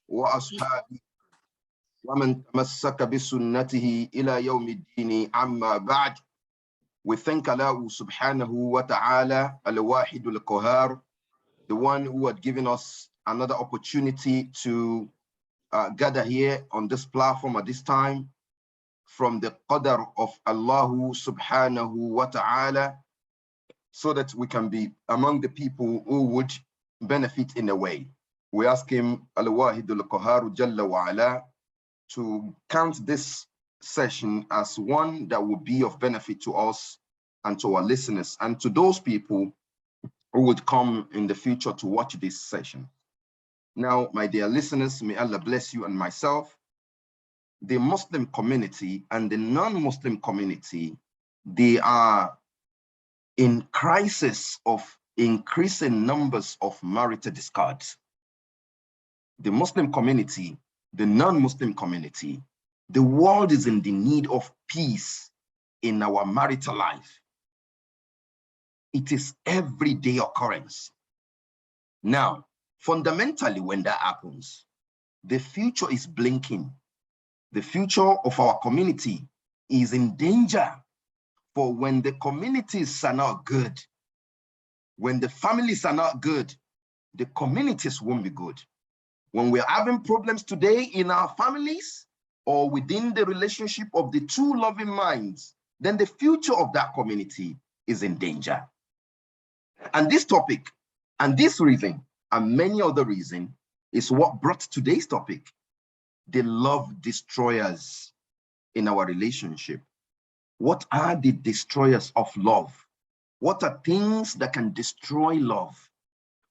وأصحابه ومن تمسك بسنته إلى يوم الدين عما بعد. We thank Allah subhanahu wa ta'ala, al-wahid al-qahar, the one who had given us another opportunity to gather here on this platform at this time from the qadar of Allah subhanahu wa ta'ala, so that we can be among the people who would benefit in a way. We ask him, al-wahid al-qahar jalla wa ala, to count this session as one that will be of benefit to us and to our listeners and to those people who would come in the future to watch this session. Now, my dear listeners, may Allah bless you and myself. The Muslim community and the non-Muslim community, they are in crisis of increasing numbers of marital discards. The Muslim community, the non-Muslim community, the world is in the need of peace in our marital life. It is everyday occurrence. Now, fundamentally, when that happens, the future is blinking. The future of our community is in danger. For when the communities are not good, when the families are not good, the communities won't be good. When we're having problems today in our families or within the relationship of the two loving minds, then the future of that community is in danger. And this topic and this reason and many other reasons is what brought today's topic, the love destroyers in our relationship. What are the destroyers of love? What are things that can destroy love?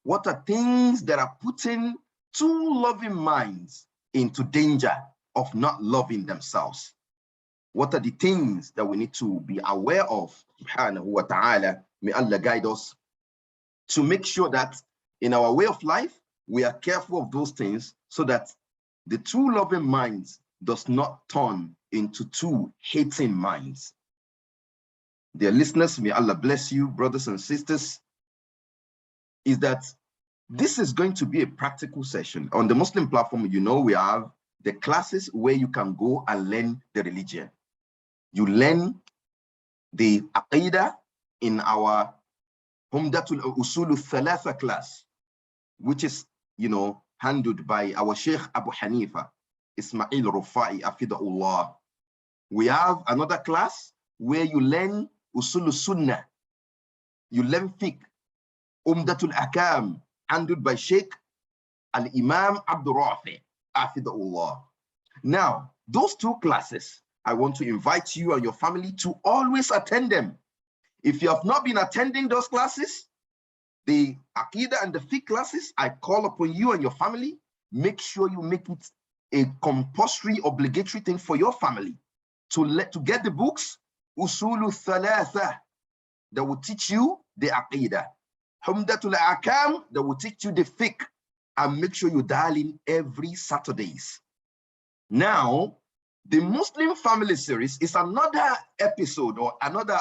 What are things that are putting two loving minds into danger of not loving themselves? What are the things that we need to be aware of? Subhanahu wa ta'ala, may Allah guide us to make sure that in our way of life, we are careful of those things so that the two loving minds does not turn into two hating minds. Dear listeners, may Allah bless you, brothers and sisters, is that this is going to be a practical session. On the Muslim platform, you know, we have the classes where you can go and learn the religion. You learn the Aqidah in our Humdatul Usulu Thalatha class, which is, you know, handled by our Sheikh Abu Hanifa, Ismail Rufai, Afidahullah. We have another class where you learn Usulu Sunnah. You learn fiqh, Umdatul Akam, handled by Sheikh Al-Imam Abdul Rafi, Afidahullah. Now, those two classes, I want to invite you and your family to always attend them. If you have not been attending those classes, the Aqidah and the fiqh classes, I call upon you and your family, make sure you make it a compulsory, obligatory thing for your family to get the books, Usulu Thalatha, that will teach you the Aqidah. Humdatul Akam, that will teach you the fiqh, and make sure you dial in every Saturdays. Now, the Muslim Family Series is another episode or another,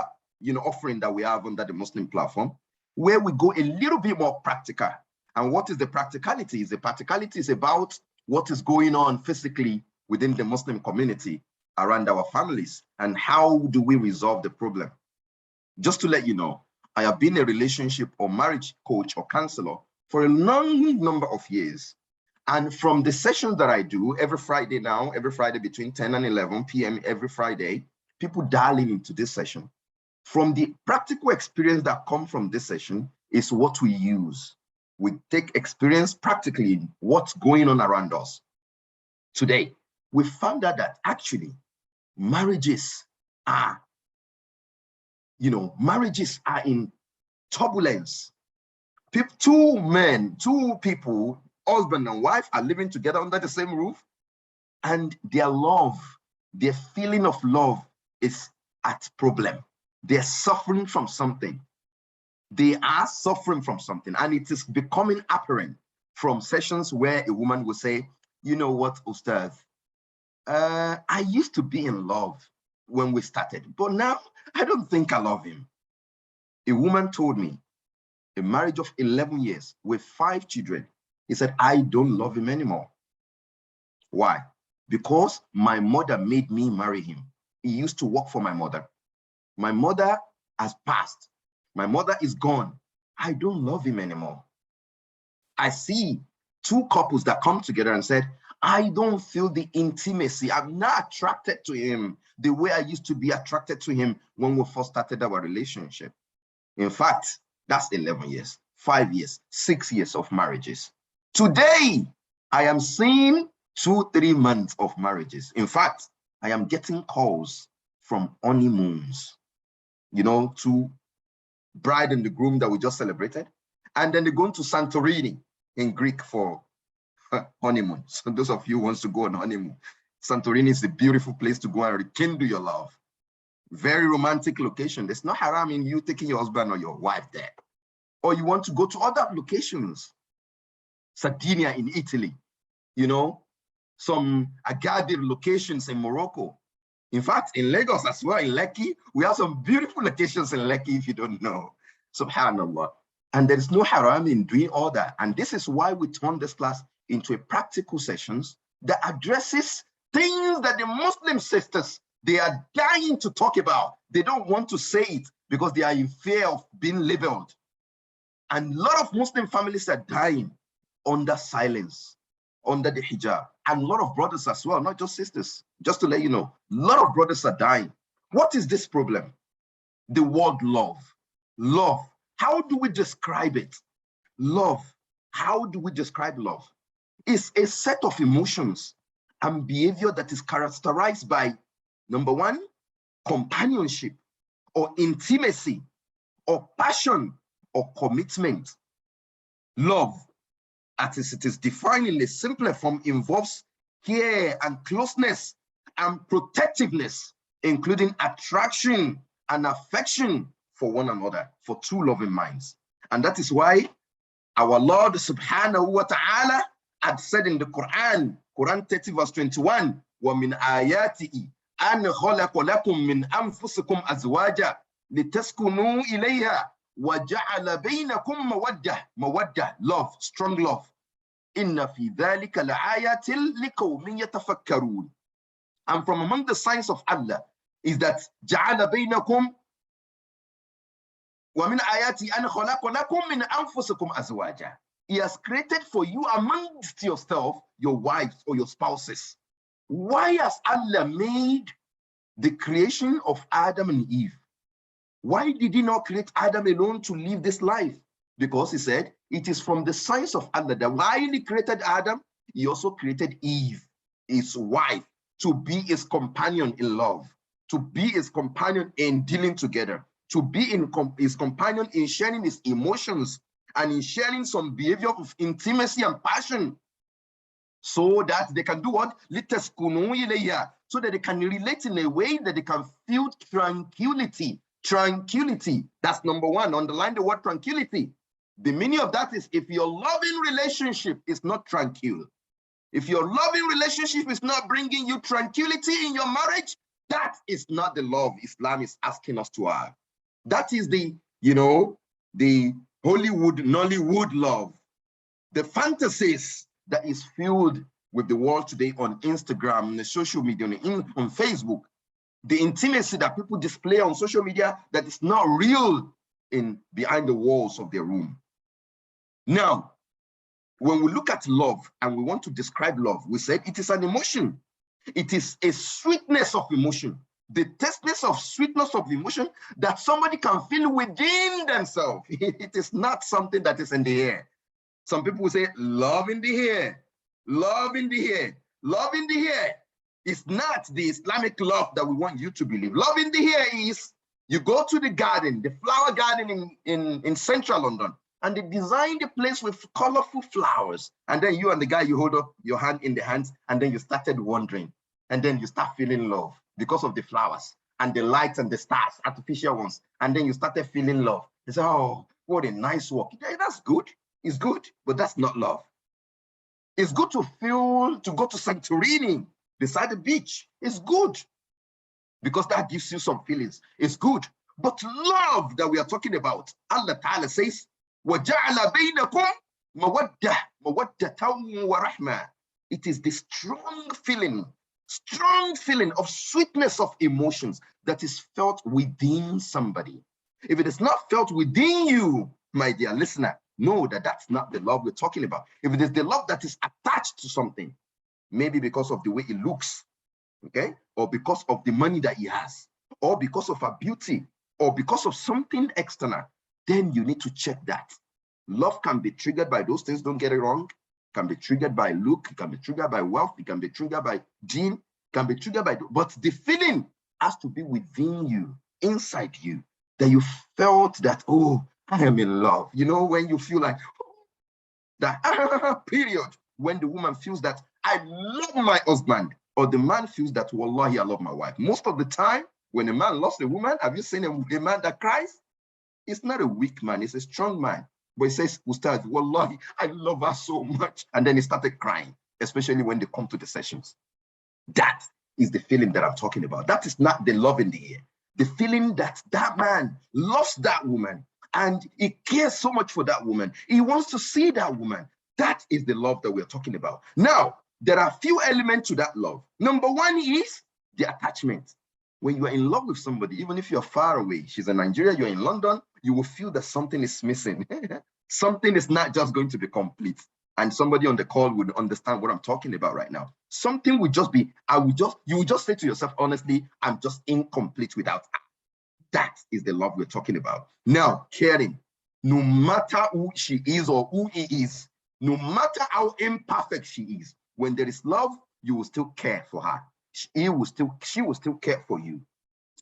offering that we have under the Muslim platform, where we go a little bit more practical. And what is the practicality? The practicality is about what is going on physically within the Muslim community around our families and how do we resolve the problem. Just to let you know, I have been a relationship or marriage coach or counselor for a long number of years. And from the sessions that I do every Friday now, every Friday between 10 and 11 p.m. every Friday, people dialing into this session. From the practical experience that come from this session is what we use. We take experience practically in what's going on around us. Today, we found out that actually marriages are in turbulence. Two people, husband and wife, are living together under the same roof, and their feeling of love is at problem. They're suffering from something. They are suffering from something, and it is becoming apparent from sessions where a woman will say, you know what, Ustadh, I used to be in love when we started, but now I don't think I love him. A woman told me, a marriage of 11 years with 5 children, he said, I don't love him anymore. Why? Because my mother made me marry him. He used to work for my mother. My mother has passed. My mother is gone. I don't love him anymore. I see two couples that come together and said, I don't feel the intimacy. I'm not attracted to him the way I used to be attracted to him when we first started our relationship. In fact, that's 11 years, 5 years, 6 years of marriages. Today, I am seeing 2-3 months of marriages. In fact, I am getting calls from honeymoons, to bride and the groom that we just celebrated. And then they're going to Santorini in Greek for honeymoon. So those of you who wants to go on honeymoon, Santorini is a beautiful place to go and rekindle your love. Very romantic location. There's no haram in you taking your husband or your wife there. Or you want to go to other locations. Sardinia in Italy, some Agadir locations in Morocco. In fact, in Lagos as well, in Lekki, we have some beautiful locations in Lekki if you don't know. Subhanallah. And there is no haram in doing all that. And this is why we turn this class into a practical sessions that addresses things that the Muslim sisters, they are dying to talk about. They don't want to say it because they are in fear of being labeled. And a lot of Muslim families are dying under silence, under the hijab. And a lot of brothers as well, not just sisters. Just to let you know, a lot of brothers are dying. What is this problem? The word love. Love. How do we describe it? Love. How do we describe love? It's a set of emotions and behavior that is characterized by, number one, companionship or intimacy or passion or commitment. Love, as it is defined in a simpler form, involves care and closeness and protectiveness, including attraction and affection for one another, for two loving minds. And that is why our Lord subhanahu wa ta'ala had said in the Quran, Quran 30 verse 21, وَمِنْ آيَاتِهِ أَنْ خَلَقَ لَكُم مِّنْ أَنفُسِكُمْ أَزْوَاجًا لِتَسْكُنُوا إِلَيْهَا وَجَعَلَ بَيْنَكُمْ مَوَدَّةً, love, strong love. إِنَّ فِي ذَلِكَ لَآيَاتٍ لِقَوْمٍ يَتَفَكَّرُونَ. And from among the signs of Allah is that جَعَلَ بَيْنَكُمْ وَمِنْ آيَاتِهِ أَنْ خَلَقَ لَكُم مِّنْ أَنفُسِكُمْ أَزْوَاجًا. He has created for you amongst yourself, your wives or your spouses. Why has Allah made the creation of Adam and Eve? Why did he not create Adam alone to live this life? Because he said, it is from the signs of Allah that while he created Adam, he also created Eve, his wife, to be his companion in love, to be his companion in dealing together, to be his companion in sharing his emotions and in sharing some behavior of intimacy and passion, so that they can do what? So that they can relate in a way that they can feel tranquility. Tranquility. That's number one. Underline the word tranquility. The meaning of that is, if your loving relationship is not tranquil, if your loving relationship is not bringing you tranquility in your marriage, that is not the love Islam is asking us to have. That is the, the Hollywood, Nollywood love, the fantasies that is filled with the world today on Instagram, on the social media, on Facebook, the intimacy that people display on social media that is not real behind the walls of their room. Now, when we look at love and we want to describe love, we said it is an emotion. It is a sweetness of emotion, the tasteness of sweetness of emotion that somebody can feel within themselves. It is not something that is in the air. Some people will say, love in the air, love in the air, love in the air. It's not the Islamic love that we want you to believe. Love in the air is, you go to the garden, the flower garden in central London, and they design the place with colorful flowers. And then you and the guy, you hold up your hand in the hands, and then you started wandering. And then you start feeling love because of the flowers and the lights and the stars, artificial ones. And then you started feeling love. You say, oh, what a nice walk. Yeah, that's good. It's good, but that's not love. It's good to go to Santorini beside the beach. It's good because that gives you some feelings. It's good. But love that we are talking about, Allah Ta'ala says, وَجَعَلَ بَيْنَكُمْ مَوَدَّةً وَرَحْمَةً. It is the strong feeling of sweetness of emotions that is felt within somebody. If it is not felt within you, my dear listener, know that that's not the love we're talking about. If it is the love that is attached to something, maybe because of the way it looks, okay, or because of the money that he has, or because of her beauty, or because of something external, then you need to check that. Love can be triggered by those things, don't get it wrong. It can be triggered by look, it can be triggered by wealth, it can be triggered by gene, it can be triggered by, but the feeling has to be within you, inside you, that you felt that, oh, I am in love. You know, when you feel like, oh, that period, when the woman feels that I love my husband, or the man feels that, wallahi, I love my wife. Most of the time, when a man loves a woman, have you seen a man that cries? It's not a weak man, it's a strong man. But he says, Ustadh, wallahi, I love her so much. And then he started crying, especially when they come to the sessions. That is the feeling that I'm talking about. That is not the love in the air. The feeling that that man loves that woman and he cares so much for that woman. He wants to see that woman. That is the love that we're talking about. Now, there are a few elements to that love. Number one is the attachment. When you are in love with somebody, even if you're far away, she's in Nigeria, you're in London, you will feel that something is missing. Something is not just going to be complete. And somebody on the call would understand what I'm talking about right now. Something would just be, you would just say to yourself, honestly, I'm just incomplete without her. That is the love we're talking about. Now, caring, no matter who she is or who he is, no matter how imperfect she is, when there is love, you will still care for her. She will still care for you.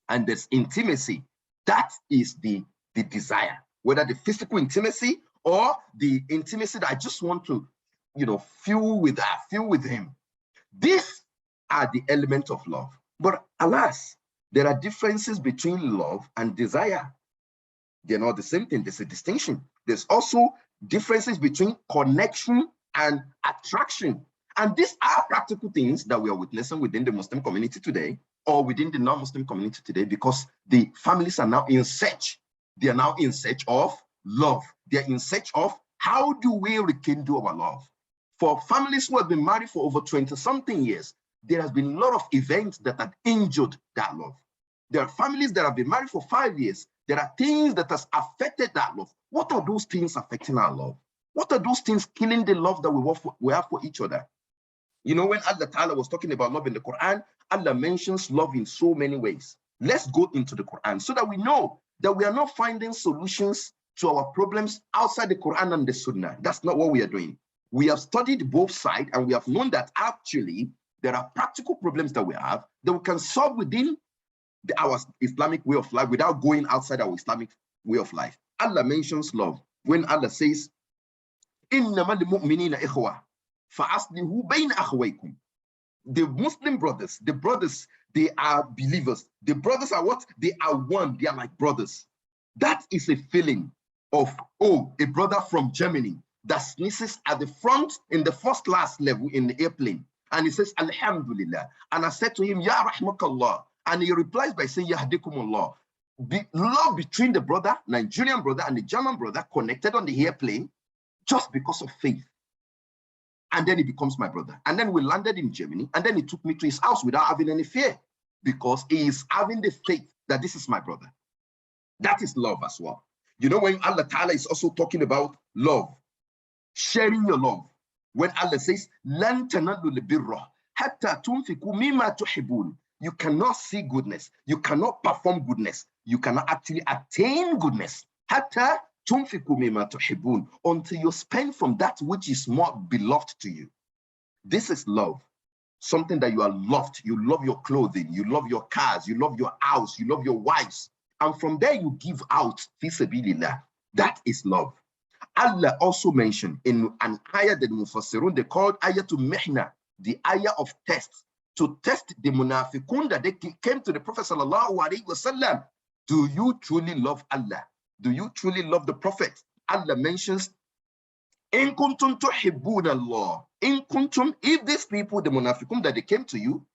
And there's intimacy. That is the desire, whether the physical intimacy or the intimacy that I just want to, feel with her, feel with him. These are the elements of love. But alas, there are differences between love and desire. They're not the same thing. There's a distinction. There's also differences between connection and attraction. And these are practical things that we are witnessing within the Muslim community today, or within the non-Muslim community today, because the families are now in search. They are now in search of love. They're in search of how do we rekindle our love. For families who have been married for over 20-something years, there has been a lot of events that have injured that love. There are families that have been married for 5 years. There are things that has affected that love. What are those things affecting our love? What are those things killing the love that we have for each other? You know, when Allah Ta'ala was talking about love in the Quran, Allah mentions love in so many ways. Let's go into the Quran so that we know that we are not finding solutions to our problems outside the Quran and the Sunnah. That's not what we are doing. We have studied both sides and we have known that actually there are practical problems that we have that we can solve within our Islamic way of life without going outside our Islamic way of life. Allah mentions love when Allah says, إِنَّمَا الْمُؤْمِنِينَ إِخْوَةٌ فَأَصْلِحُوا بَيْنَ أَخَوَيْكُمْ. The Muslim brothers, they are believers. The brothers are what? They are one. They are like brothers. That is a feeling of, oh, a brother from Germany that sneezes at the front in the first class level in the airplane. And he says, Alhamdulillah. And I said to him, Ya Rahmakallah. And he replies by saying, Yahdikumullah. The love between the brother, Nigerian brother, and the German brother connected on the airplane just because of faith. And then he becomes my brother. And then we landed in Germany, and then he took me to his house without having any fear, because he is having the faith that this is my brother. That is love as well. You know, when Allah Ta'ala is also talking about love, sharing your love, when Allah says, لَن تَنَالُوا الْبِرَّ حَتَّى تُنْفِقُوا مِمَّا تُحِبُّونَ, you cannot see goodness, you cannot perform goodness, you cannot actually attain goodness. حَتَّى تُنْفِقُوا مِمَّا تُحِبُّونَ, until you spend from that which is more beloved to you. This is love. Something that you are loved. You love your clothing, you love your cars, you love your house, you love your wives. And from there you give out, fi sabilillah. That is love. Allah also mentioned in an ayah that Mufassirun, they called ayatul mihna, the ayah of test, to test the munafiqun that they came to the Prophet sallallahu alaihi wasallam. Do you truly love Allah? Do you truly love the Prophet? Allah mentions, in kuntum tuhibbuna Allah. In kuntum, if these people, the munafiqun that they came to you,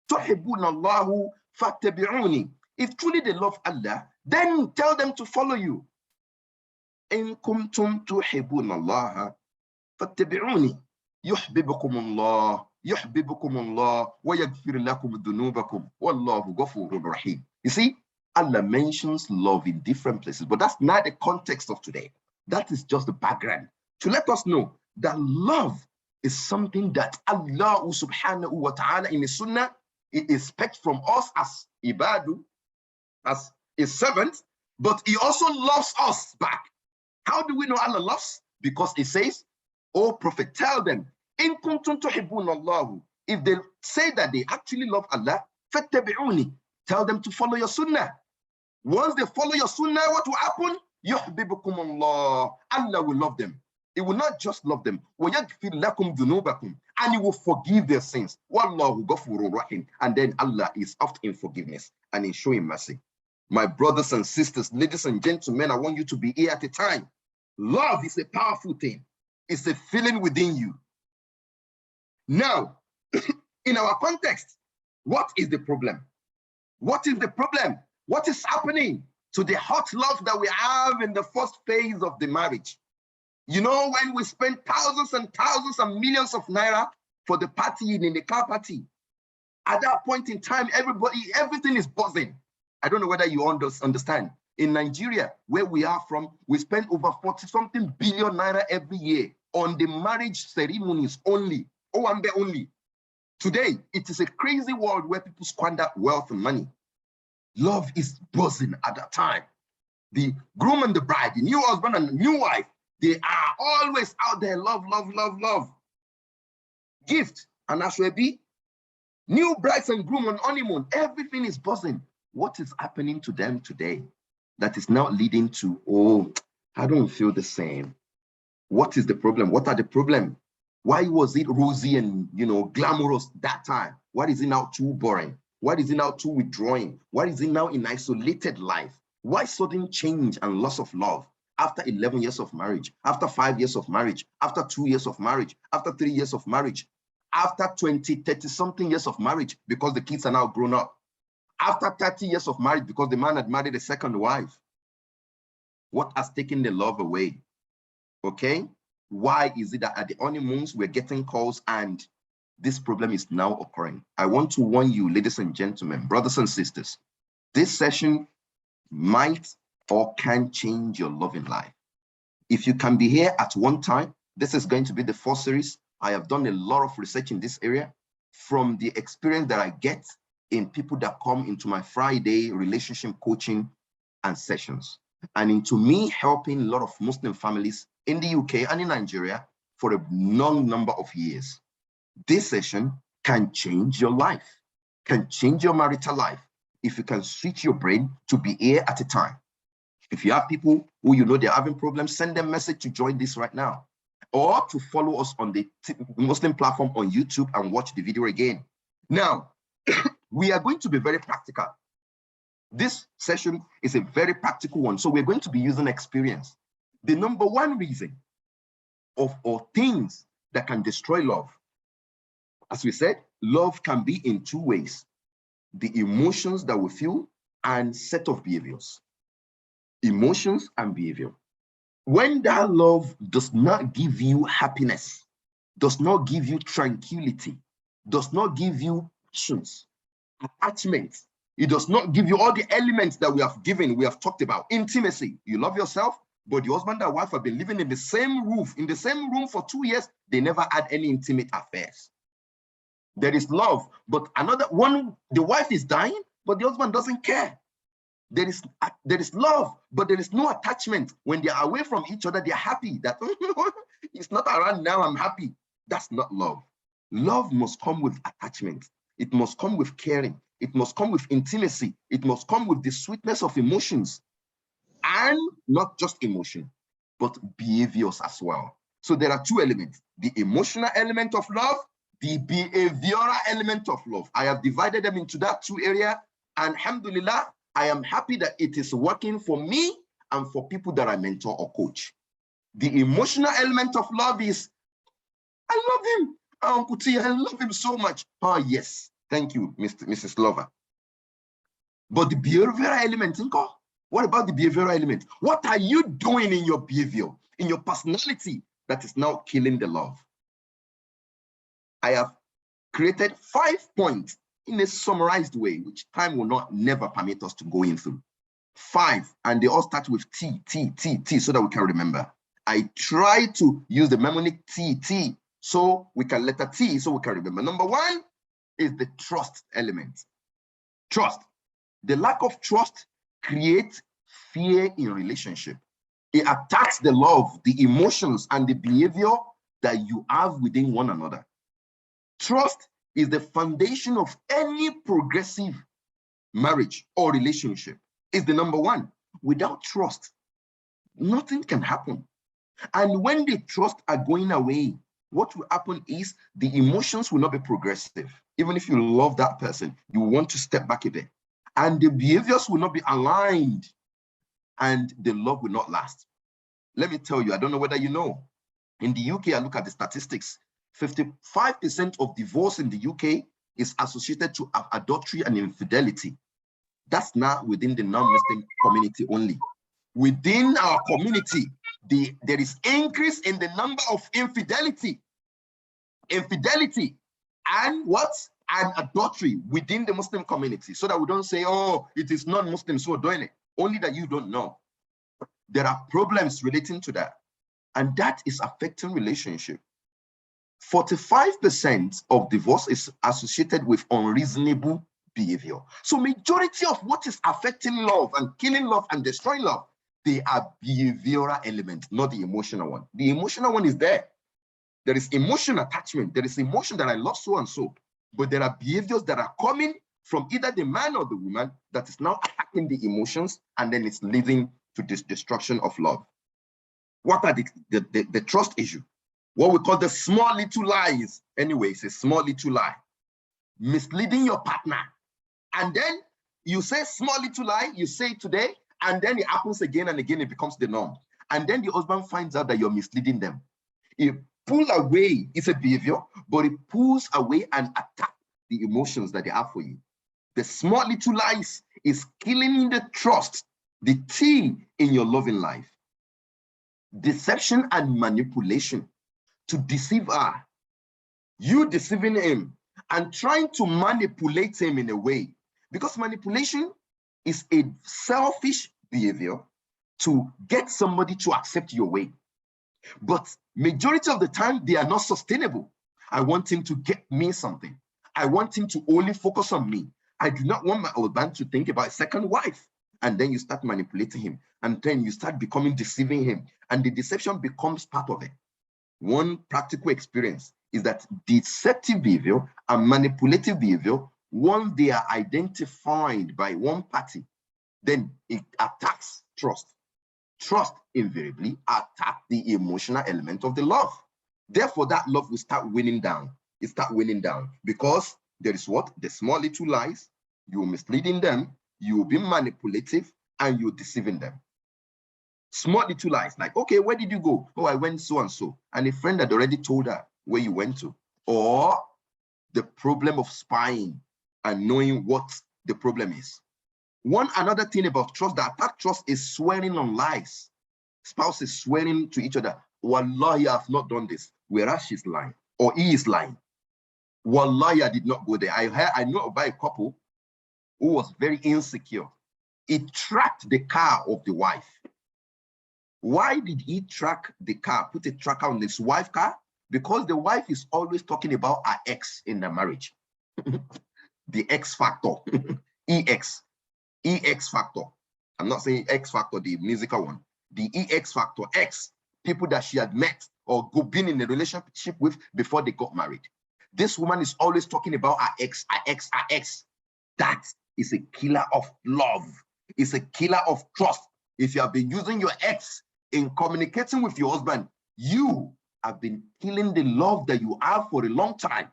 tuhibbuna Allahu fattabi'uni. If truly they love Allah, then tell them to follow you. In kuntum tuhibbuna Allah fattabi'uni. يحببكم الله يحببكم الله ويغفر لكم ذنوبكم والله غفور رحيم. You see, Allah mentions love in different places, but that's not the context of today. That is just the background to let us know that love is something that Allah subhanahu wa ta'ala in His Sunnah expects from us as ibadu, as His servants, but He also loves us back. How do we know Allah loves? Because He says, "O Prophet, tell them, in kuntum tuhibbun Allah." If they say that they actually love Allah, fattabi'uni, tell them to follow your Sunnah. Once they follow your Sunnah, what will happen? يحببكم الله. Allah will love them. He will not just love them. وَيَغْفِرْ لَكُمْ ذُنُوبَكُمْ. And He will forgive their sins. وَاللَّهُ غَفُورٌ رَحِيمٌ. And then Allah is oft in forgiveness and in showing mercy. My brothers and sisters, ladies and gentlemen, I want you to be here at a time. Love is a powerful thing. It's a feeling within you. Now, in our context, what is the problem? What is the problem? What is happening to the hot love that we have in the first phase of the marriage? You know, when we spend thousands and thousands and millions of naira for the party in the car party, at that point in time, everything is buzzing. I don't know whether you understand. In Nigeria, where we are from, we spend over 40-something billion naira every year on the marriage ceremonies only. Owambe only. Today, it is a crazy world where people squander wealth and money. Love is buzzing at that time. The groom and the bride, the new husband and the new wife, they are always out there. Love, love, love, love. Gift and ashwebi. New brides and groom on honeymoon. Everything is buzzing. What is happening to them today that is now leading to, oh, I don't feel the same? What is the problem? What are the problems? Why was it rosy and, glamorous that time? Why is it now too boring? Why is it now too withdrawing? Why is it now in isolated life? Why sudden change and loss of love after 11 years of marriage, after 5 years of marriage, after 2 years of marriage, after 3 years of marriage, after 20, 30-something years of marriage because the kids are now grown up, after 30 years of marriage because the man had married a second wife? What has taken the love away? Okay? Why is it that at the honeymoons we're getting calls and this problem is now occurring? I want to warn you, ladies and gentlemen, brothers and sisters, this session might or can change your loving life. If you can be here at one time, this is going to be the first series. I have done a lot of research in this area from the experience that I get in people that come into my Friday relationship coaching and sessions, and into me helping a lot of Muslim families in the UK and in Nigeria for a long number of years. This session can change your life, can change your marital life, if you can switch your brain to be here at a time. If you have people who you know they're having problems, send them a message to join this right now, or to follow us on the Muslim platform on YouTube and watch the video again. Now, we are going to be very practical. This session is a very practical one, so we're going to be using experience. The number one reason or things that can destroy love, as we said, love can be in two ways: the emotions that we feel and set of behaviors. Emotions and behavior. When that love does not give you happiness, does not give you tranquility, does not give you passions, attachment, it does not give you all the elements that we have talked about. Intimacy. You love yourself, but your husband and wife have been living in the same room for 2 years. They never had any intimate affairs. There is love, but another one, the wife is dying, but the husband doesn't care. There is love, but there is no attachment. When they are away from each other, they are happy that it's not around now, I'm happy. That's not love. Love must come with attachment. It must come with caring. It must come with intimacy. It must come with the sweetness of emotions. And not just emotion, but behaviors as well. So there are two elements: the emotional element of love, the behavioral element of love. I have divided them into that two areas, and alhamdulillah, I am happy that it is working for me and for people that I mentor or coach. The emotional element of love is, I love him. Uncle T, I love him so much. Oh, yes. Thank you, Mrs. Lover. But the behavioral element, what about the behavioral element? What are you doing in your behavior, in your personality, that is now killing the love? I have created 5 points in a summarized way, which time will never permit us to go in through. 5, and they all start with T, T, T, T, so that we can remember. I try to use the mnemonic T, T, so we can letter T, so we can remember. Number 1 is the trust element. Trust. The lack of trust creates fear in relationship. It attacks the love, the emotions, and the behavior that you have within one another. Trust is the foundation of any progressive marriage or relationship. It's the number 1. Without trust, nothing can happen. And when the trust are going away, what will happen is the emotions will not be progressive. Even if you love that person, you want to step back a bit. And the behaviors will not be aligned, and the love will not last. Let me tell you, I don't know whether you know, in the UK, I look at the statistics, 55% of divorce in the UK is associated to adultery and infidelity. That's not within the non-Muslim community only. Within our community, there is increase in the number of infidelity, and what? And adultery within the Muslim community, so that we don't say, oh, it is non-Muslims who are doing it. Only that you don't know. There are problems relating to that, and that is affecting relationship. 45% of divorce is associated with unreasonable behavior. So majority of what is affecting love and killing love and destroying love, they are behavioral elements, not the emotional one. The emotional one is there. There is emotion attachment. There is emotion that I love so and so, but there are behaviors that are coming from either the man or the woman that is now attacking the emotions, and then it's leading to this destruction of love. What are the trust issue? What we call the small little lies. Anyway, it's a small little lie. Misleading your partner. And then you say small little lie, you say it today, and then it happens again and again, it becomes the norm. And then the husband finds out that you're misleading them. It pulls away, it's a behavior, but it pulls away and attacks the emotions that they have for you. The small little lies is killing the trust, the thing in your loving life. Deception and manipulation, to deceive her, you deceiving him and trying to manipulate him in a way, because manipulation is a selfish behavior to get somebody to accept your way. But majority of the time, they are not sustainable. I want him to get me something. I want him to only focus on me. I do not want my husband to think about a second wife. And then you start manipulating him. And then you start becoming deceiving him. And the deception becomes part of it. One practical experience is that deceptive behavior and manipulative behavior, once they are identified by one party, then it attacks trust. Trust invariably attacks the emotional element of the love. Therefore, that love will start winning down. It starts winning down because there is what? The small little lies. You're misleading them, you'll be manipulative, and you're deceiving them. Small little lies, like, okay, where did you go? Oh, I went so and so. And a friend had already told her where you went to. Or the problem of spying and knowing what the problem is. One another thing about trust that attack trust is swearing on lies. Spouses swearing to each other, Wallahi, I have not done this, whereas she's lying, or he is lying. Wallahi, I did not go there. I know about a couple who was very insecure. He tracked the car of the wife. Why did he track the car, put a tracker on his wife's car? Because the wife is always talking about her ex in the marriage. The X factor, EX factor. I'm not saying X factor, the musical one. The EX factor, X, people that she had met or been in a relationship with before they got married. This woman is always talking about her ex, her ex, her ex. That is a killer of love. It's a killer of trust. If you have been using your ex in communicating with your husband, you have been killing the love that you have for a long time.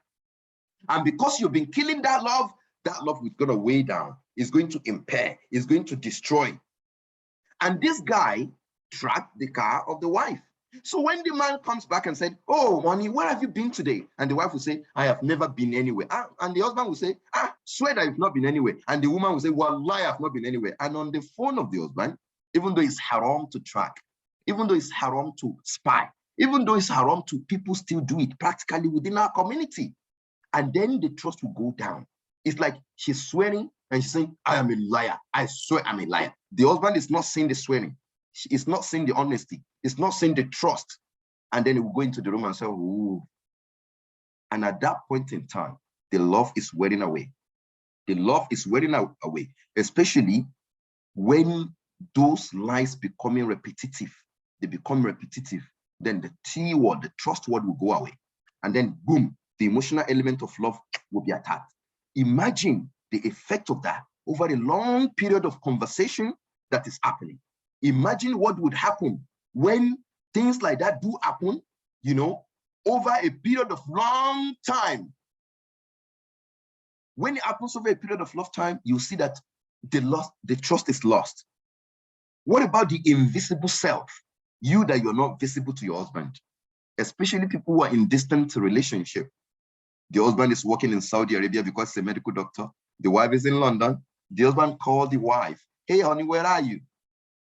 And because you've been killing that love is going to weigh down. It's going to impair. It's going to destroy. And this guy tracked the car of the wife. So when the man comes back and said, oh, honey, where have you been today? And the wife will say, I have never been anywhere. And the husband will say, swear that you've not been anywhere. And the woman will say, well, I have not been anywhere. And on the phone of the husband, even though it's haram to track, even though it's haram to spy, even though it's haram to, people still do it practically within our community. And then the trust will go down. It's like she's swearing and she's saying, I am a liar. I swear I'm a liar. The husband is not saying the swearing. It's not saying the honesty. It's not saying the trust. And then he will go into the room and say, ooh. And at that point in time, the love is wearing away. The love is wearing away, especially when those lies becoming repetitive. They become repetitive. Then the T word, the trust word will go away. And then boom, the emotional element of love will be attacked. Imagine the effect of that over a long period of conversation that is happening. Imagine what would happen when things like that do happen, you know, over a period of long time. When it happens over a period of long time, you see that the trust is lost. What about the invisible self? You that you're not visible to your husband, especially people who are in distant relationship. The husband is working in Saudi Arabia because he's a medical doctor. The wife is in London. The husband called the wife. Hey, honey, where are you?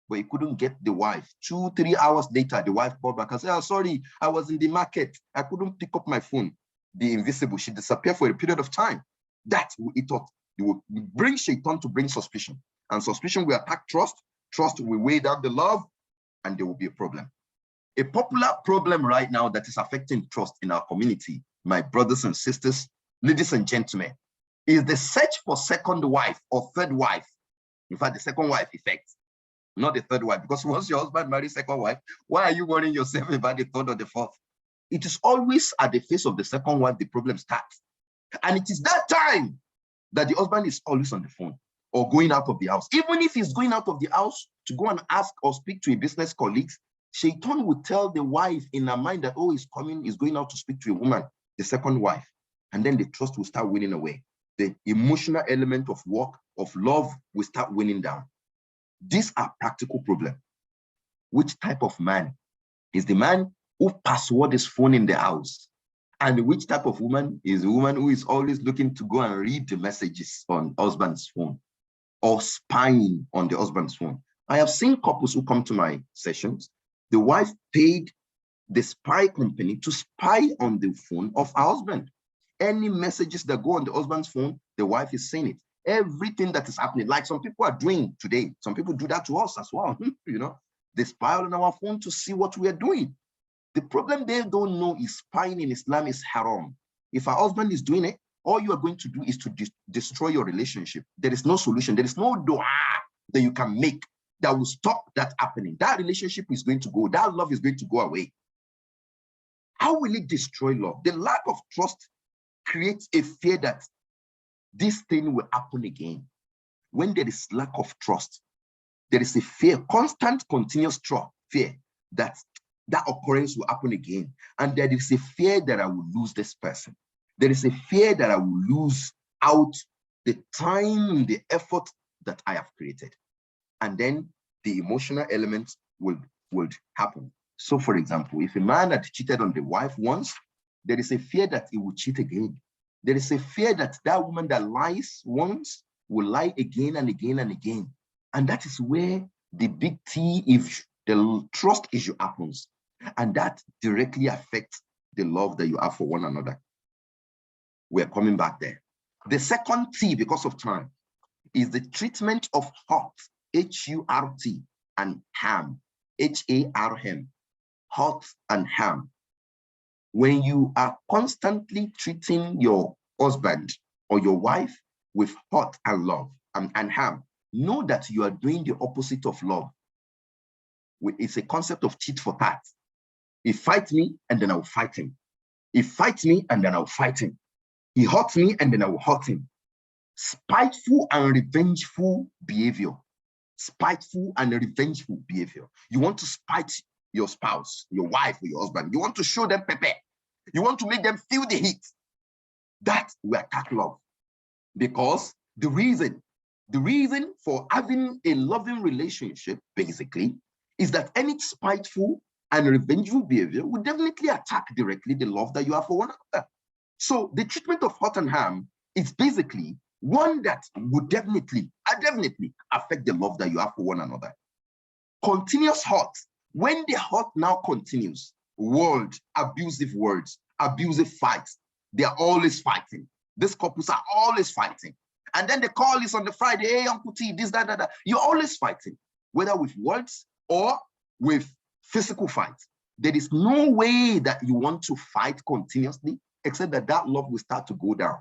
But he couldn't get the wife. 2-3 hours later, the wife called back and said, oh, sorry, I was in the market. I couldn't pick up my phone. The invisible, she disappeared for a period of time. That, he thought, it would bring shaitan to bring suspicion. And suspicion will attack trust. Trust will weigh down the love, and there will be a problem. A popular problem right now that is affecting trust in our community, my brothers and sisters, ladies and gentlemen, is the search for second wife or third wife. In fact, the second wife effect, not the third wife, because once your husband marries second wife, why are you worrying yourself about the third or the fourth? It is always at the face of the second wife the problem starts. And it is that time that the husband is always on the phone or going out of the house. Even if he's going out of the house to go and ask or speak to a business colleague, Shaitan would tell the wife in her mind that, oh, he's coming, he's going out to speak to a woman, the second wife. And then the trust will start winning away. The emotional element of work, of love will start winning down. These are practical problems. Which type of man is the man who password his phone in the house? And which type of woman is the woman who is always looking to go and read the messages on husband's phone or spying on the husband's phone? I have seen couples who come to my sessions. The wife paid the spy company to spy on the phone of her husband. Any messages that go on the husband's phone, the wife is seeing it. Everything that is happening, like some people are doing today. Some people do that to us as well. You know, they spy on our phone to see what we are doing. The problem they don't know is spying in Islam is haram. If a husband is doing it, all you are going to do is to destroy your relationship. There is no solution. There is no dua that you can make that will stop that happening. That relationship is going to go. That love is going to go away. How will it destroy love? The lack of trust creates a fear that this thing will happen again. When there is lack of trust, there is a fear, constant, continuous fear that that occurrence will happen again. And there is a fear that I will lose this person. There is a fear that I will lose out the time, the effort that I have created. And then the emotional elements will happen. So for example, if a man had cheated on the wife once, there is a fear that he will cheat again. There is a fear that that woman that lies once will lie again and again and again. And that is where the big T, if the trust issue happens, and that directly affects the love that you have for one another. We're coming back there. The second T, because of time, is the treatment of hurt, H-U-R-T, and harm, H-A-R-M, hurt and harm. When you are constantly treating your husband or your wife with hurt and love and harm, know that you are doing the opposite of love. It's a concept of tit for tat. He fights me and then I will fight him. He fights me and then I will fight him. He hurts me and then I will hurt him. Spiteful and revengeful behavior. Spiteful and revengeful behavior. You want to spite your spouse, your wife, or your husband. You want to show them pepper. You want to make them feel the heat. That will attack love. Because the reason for having a loving relationship, basically, is that any spiteful and revengeful behavior will definitely attack directly the love that you have for one another. So the treatment of hurt and harm is basically one that would definitely affect the love that you have for one another. Continuous hurt. When the hurt now continues, abusive words, abusive fights, They are always fighting. These couples are always fighting. And then the call is on the Friday, hey, Uncle T, this, that. You're always fighting, whether with words or with physical fights. There is no way that you want to fight continuously, except that love will start to go down.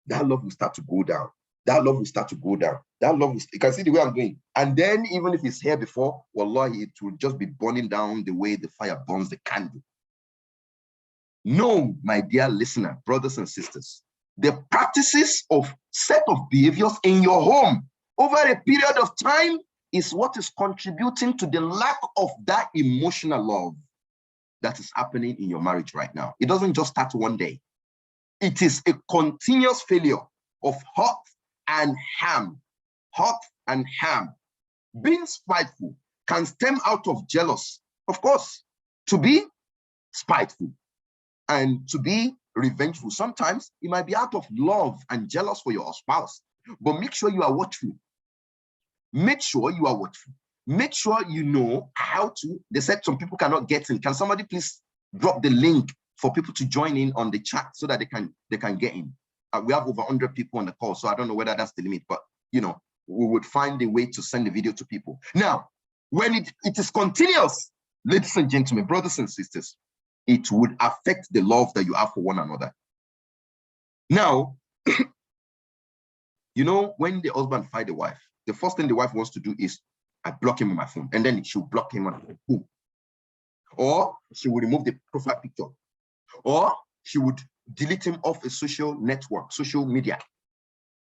That love will start to go down. That love will start to go down. That love will, you can see the way I'm going. And then even if it's here before, wallahi, it will just be burning down the way the fire burns the candle. No, my dear listener, brothers and sisters, the practices of set of behaviors in your home over a period of time is what is contributing to the lack of that emotional love that is happening in your marriage right now. It doesn't just start one day. It is a continuous failure of hurt and harm. Hurt and harm. Being spiteful can stem out of jealousy, of course, to be spiteful and to be revengeful. Sometimes it might be out of love and jealous for your spouse, but make sure you are watchful. Make sure you are watchful. Make sure you know how to. They said some people cannot get in. Can somebody please drop the link for people to join in on the chat so that they can get in? We have over 100 people on the call, so I don't know whether that's the limit, but we would find a way to send the video to people. Now, when it is continuous, ladies and gentlemen, brothers and sisters, it would affect the love that you have for one another. Now, when the husband fight the wife, the first thing the wife wants to do is, I block him on my phone, and then she'll block him on her phone. Or she will remove the profile picture, or she would delete him off a social network, social media.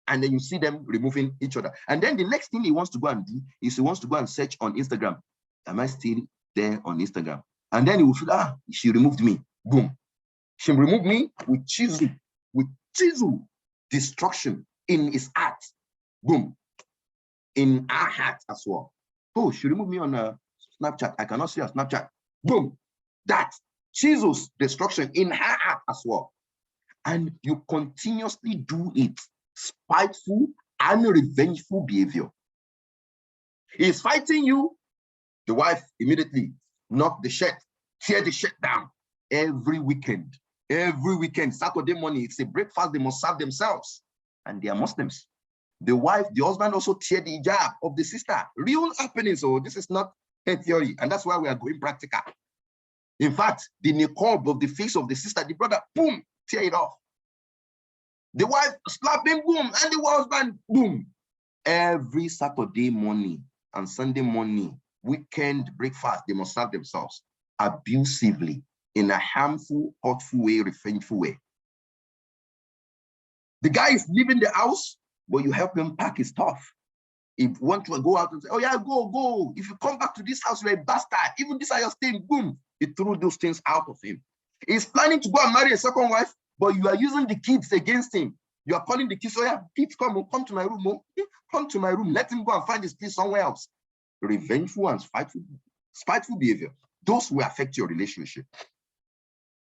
And then you see them removing each other. And then the next thing he wants to go and do is he wants to go and search on Instagram. Am I still there on Instagram? And then he will feel, she removed me. Boom. She removed me with chisel destruction in his heart. Boom. In our heart as well. Oh, she removed me on Snapchat. I cannot see her Snapchat. Boom. That chisels destruction in her heart as well. And you continuously do it. Spiteful and revengeful behavior. He's fighting you. The wife immediately knock the shirt, tear the shirt down. Every weekend, Saturday morning, it's a breakfast they must serve themselves. And they are Muslims. The husband also tear the hijab of the sister. Real happening. So this is not a theory. And that's why we are going practical. In fact, the niqab of the face of the sister, the brother, boom, tear it off. The wife slap him, boom, and the husband, boom. Every Saturday morning and Sunday morning, weekend breakfast, they must serve themselves abusively, in a harmful, hurtful way, revengeful way. The guy is leaving the house, but you help him pack his stuff. If you want to go out and say, oh yeah, go. If you come back to this house, you're a bastard. Even this are your thing, boom. He threw those things out of him. He's planning to go and marry a second wife, but you are using the kids against him. You are calling the kids, oh yeah, kids, come to my room. Come to my room. Let him go and find his place somewhere else. Revengeful and spiteful behavior. Those will affect your relationship.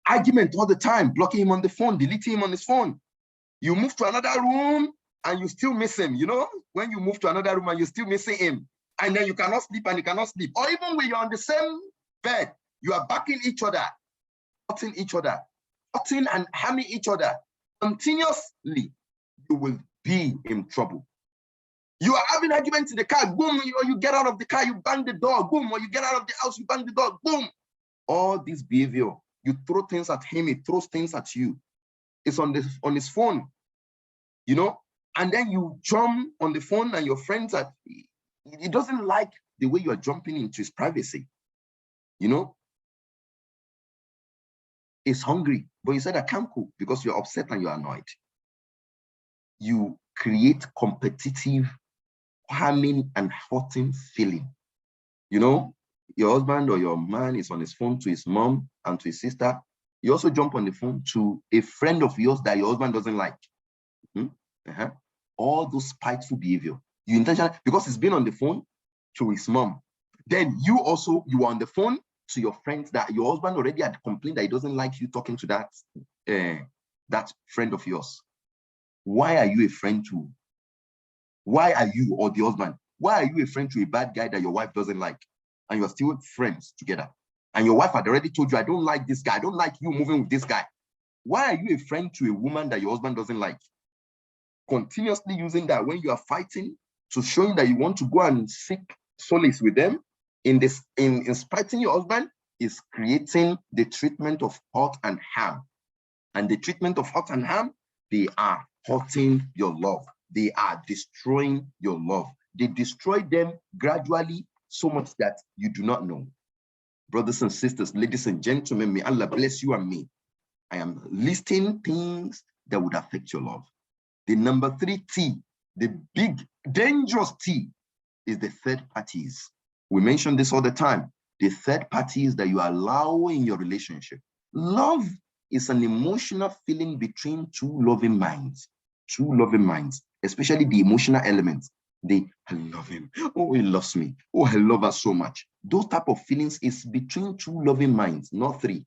Argument all the time, blocking him on the phone, deleting him on his phone. You move to another room and you still miss him. When you move to another room and you're still missing him, and then you cannot sleep and you cannot sleep. Or even when you're on the same bed, you are backing each other, hurting each other, hurting and harming each other continuously, you will be in trouble. You are having arguments in the car, boom, or you get out of the car, you bang the door, boom, or you get out of the house, you bang the door, boom. All this behavior, you throw things at him, he throws things at you. It's on his phone, and then you jump on the phone and your friends he doesn't like the way you are jumping into his privacy. He's hungry, but he said, I can't cook because you're upset and you're annoyed. You create competitive, harming and hurting feeling. Your husband or your man is on his phone to his mom and to his sister. You also jump on the phone to a friend of yours that your husband doesn't like. All those spiteful behavior. You intentionally, because he's been on the phone to his mom. Then you are on the phone to your friends that your husband already had complained that he doesn't like you talking to that friend of yours. Why are you a friend to? Why are you, or the husband, why are you a friend to a bad guy that your wife doesn't like? And you are still friends together. And your wife had already told you, I don't like this guy. I don't like you moving with this guy. Why are you a friend to a woman that your husband doesn't like? Continuously using that when you are fighting to showing that you want to go and seek solace with them in spiting your husband is creating the treatment of hurt and harm. And the treatment of hurt and harm, they are hurting your love. They are destroying your love. They destroy them gradually so much that you do not know. Brothers and sisters, ladies and gentlemen, may Allah bless you and me. I am listing things that would affect your love. The number 3 T, the big dangerous T, is the third parties. We mention this all the time. The third parties that you allow in your relationship. Love is an emotional feeling between two loving minds, especially the emotional elements. I love him. Oh, he loves me. Oh, I love her so much. Those type of feelings is between two loving minds, not 3.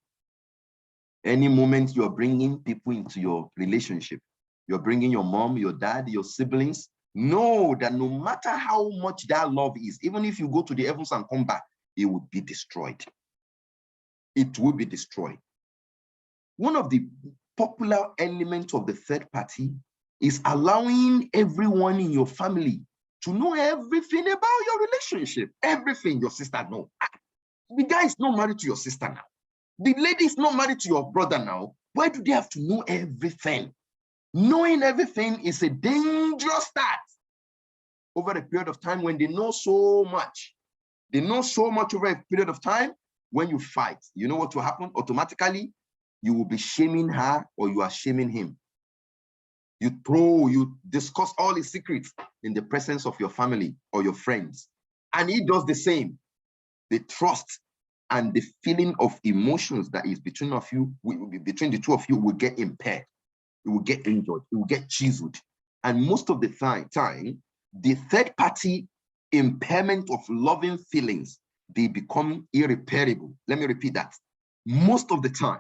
Any moment you're bringing people into your relationship, you're bringing your mom, your dad, your siblings, know that no matter how much that love is, even if you go to the heavens and come back, it will be destroyed. It will be destroyed. One of the popular elements of the third party is allowing everyone in your family to know everything about your relationship. Everything your sister knows. The guy is not married to your sister now. The lady is not married to your brother now. Why do they have to know everything? Knowing everything is a dangerous start. Over a period of time when they know so much. They know so much over a period of time. When you fight, you know what will happen? Automatically, you will be shaming her or you are shaming him. You discuss all his secrets in the presence of your family or your friends. And he does the same. The trust and the feeling of emotions that is between the two of you will get impaired. It will get injured. It will get chiseled. And most of the time, the third party impairment of loving feelings, they become irreparable. Let me repeat that. Most of the time,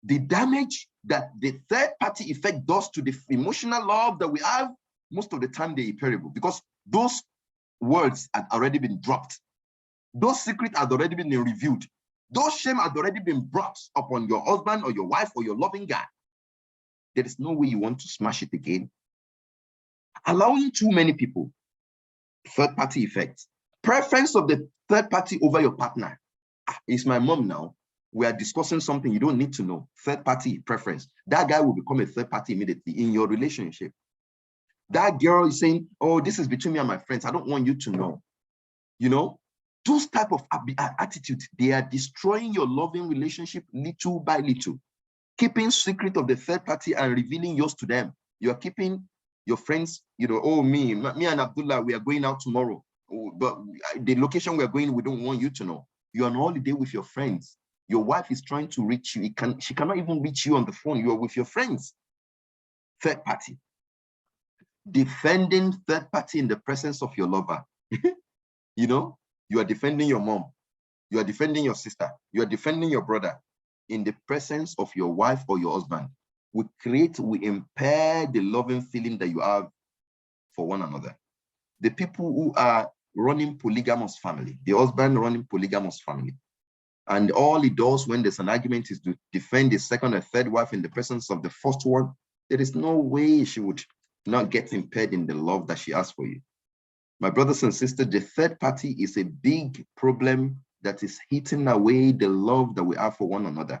the damage that the third party effect does to the emotional love that we have, most of the time they're irreparable because those words had already been dropped. Those secrets had already been revealed. Those shame had already been brought upon your husband or your wife or your loving guy. There is no way you want to smash it again. Allowing too many people, third party effects, preference of the third party over your partner. It's my mom now. We are discussing something you don't need to know. Third party preference. That guy will become a third party immediately in your relationship. That girl is saying, oh, this is between me and my friends. I don't want you to know. You know, those type of attitudes, they are destroying your loving relationship little by little. Keeping secret of the third party and revealing yours to them. You are keeping your friends, you know, oh, me and Abdullah, we are going out tomorrow. Oh, but the location we are going, we don't want you to know. You're on holiday with your friends. Your wife is trying to reach you. She cannot even reach you on the phone. You are with your friends. Third party. Defending third party in the presence of your lover. You know, you are defending your mom. You are defending your sister. You are defending your brother in the presence of your wife or your husband. We impair the loving feeling that you have for one another. The people who are running polygamous family, the husband running polygamous family, and all he does when there's an argument is to defend his second or third wife in the presence of the first one, there is no way she would not get impaired in the love that she has for you. My brothers and sisters, the third party is a big problem that is eating away the love that we have for one another.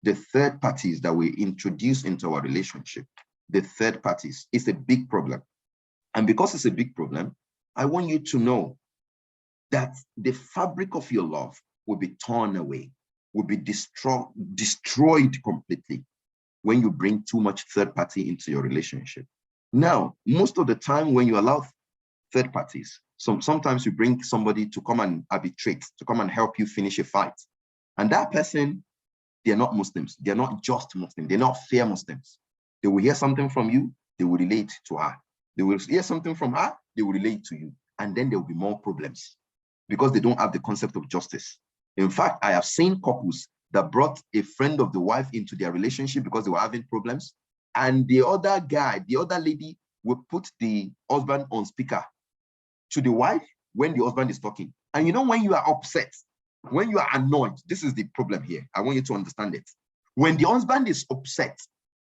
The third parties that we introduce into our relationship, the third parties, is a big problem. And because it's a big problem, I want you to know that the fabric of your love will be torn away, will be destroyed completely when you bring too much third party into your relationship. Now, most of the time when you allow third parties, sometimes you bring somebody to come and arbitrate, to come and help you finish a fight. And that person, they're not Muslims. They're not just Muslims. They're not fair Muslims. They will hear something from you, they will relate to her. They will hear something from her, they will relate to you. And then there will be more problems because they don't have the concept of justice. In fact, I have seen couples that brought a friend of the wife into their relationship because they were having problems. And the other guy, the other lady will put the husband on speaker to the wife when the husband is talking. And you know, when you are upset, when you are annoyed, this is the problem here. I want you to understand it. When the husband is upset,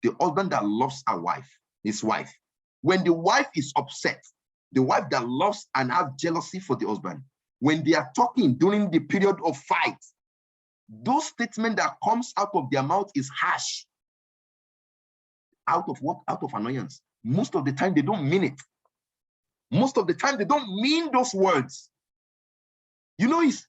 the husband that loves his wife, when the wife is upset, the wife that loves and have jealousy for the husband, when they are talking during the period of fight, those statements that comes out of their mouth is harsh. Out of what? Out of annoyance. Most of the time, they don't mean it. Most of the time, they don't mean those words. That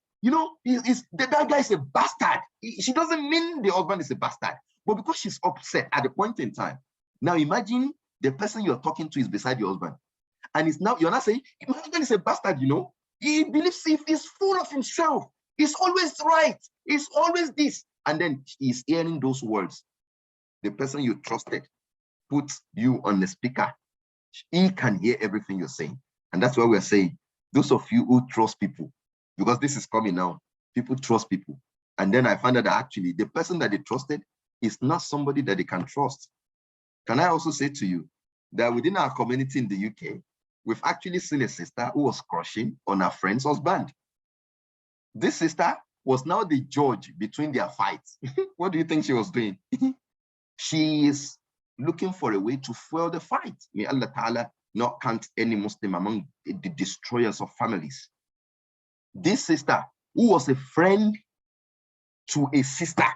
guy is a bastard. She doesn't mean the husband is a bastard, but because she's upset at the point in time. Now imagine the person you're talking to is beside your husband, and you're not saying, my husband is a bastard, He believes he's full of himself. He's always right. He's always this. And then he's hearing those words. The person you trusted puts you on the speaker. He can hear everything you're saying. And that's why we're saying, those of you who trust people, because this is coming now, people trust people. And then I found out that actually the person that they trusted is not somebody that they can trust. Can I also say to you that within our community in the UK, we've actually seen a sister who was crushing on her friend's husband. This sister was now the judge between their fights. What do you think she was doing? She is looking for a way to fuel the fight. May Allah Ta'ala not count any Muslim among the destroyers of families. This sister, who was a friend to a sister,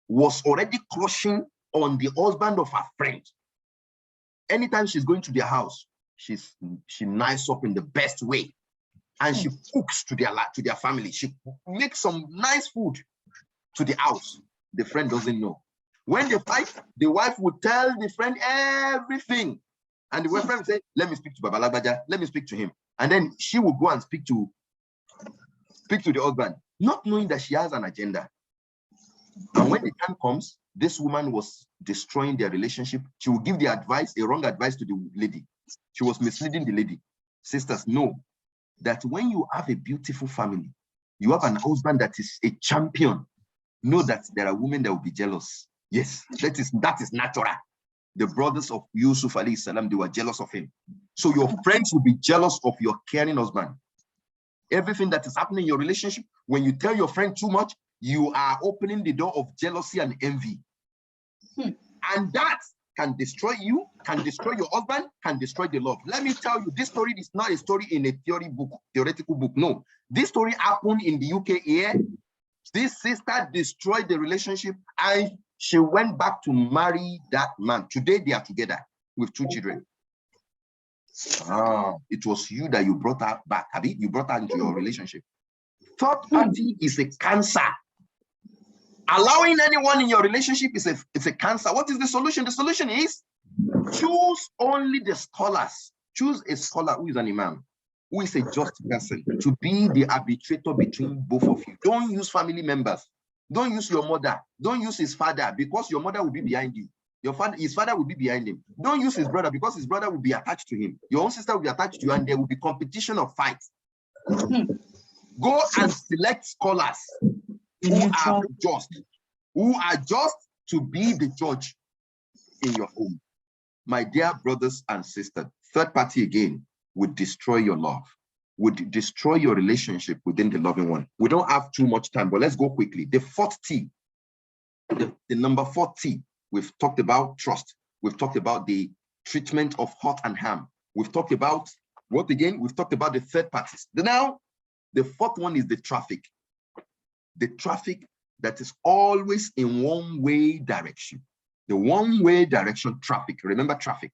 was already crushing on the husband of her friend. Anytime she's going to their house, she nice up in the best way, and she cooks to their family. She makes some nice food to the house. The friend doesn't know. When they fight, the wife would tell the friend everything, and the friend would say, "Let me speak to Baba Lagbaja. Let me speak to him." And then she would go and speak to the husband, not knowing that she has an agenda. And when the time comes, this woman was destroying their relationship. She would give the advice, a wrong advice to the lady. She was misleading the lady. Sisters, know that when you have a beautiful family, you have an husband that is a champion, know that there are women that will be jealous. Yes, that is natural. The brothers of Yusuf alayhi salam, they were jealous of him. So your friends will be jealous of your caring husband. Everything that is happening in your relationship, when you tell your friend too much, you are opening the door of jealousy and envy. And that can destroy you, can destroy your husband, can destroy the love. Let me tell you, this story is not a story in a theoretical book. No, this story happened in the UK here. This sister destroyed the relationship and she went back to marry that man. Today they are together with 2 children. It was you that you brought her back, Abi. You brought her into your relationship. Third party is a cancer. Allowing anyone in your relationship is a cancer. What is the solution? The solution is choose only the scholars. Choose a scholar who is an imam, who is a just person, to be the arbitrator between both of you. Don't use family members. Don't use your mother. Don't use his father, because your mother will be behind you. His father will be behind him. Don't use his brother, because his brother will be attached to him. Your own sister will be attached to you, and there will be competition of fights. Go and select scholars who are just to be the judge in your home. My dear brothers and sisters, third party again would destroy your love, would destroy your relationship within the loving one. We don't have too much time, but let's go quickly. The fourth T, the number 4 T, we've talked about trust. We've talked about the treatment of hurt and harm. We've talked about what again? We've talked about the third parties. Now, the fourth one is the traffic. The traffic that is always in one-way direction. The one-way direction traffic. Remember traffic.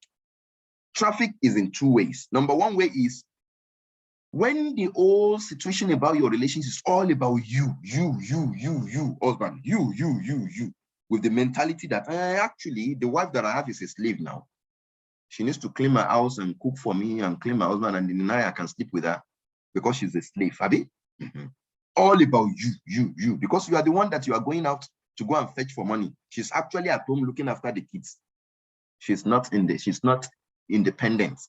Traffic is in 2 ways. Number 1 way is when the whole situation about your relationship is all about you, husband, you, with the mentality that actually the wife that I have is a slave now. She needs to clean my house and cook for me and clean my husband, and in the night I can sleep with her because she's a slave. Abi? All about you, because you are the one that you are going out to go and fetch for money. She's actually at home looking after the kids. She's not independent.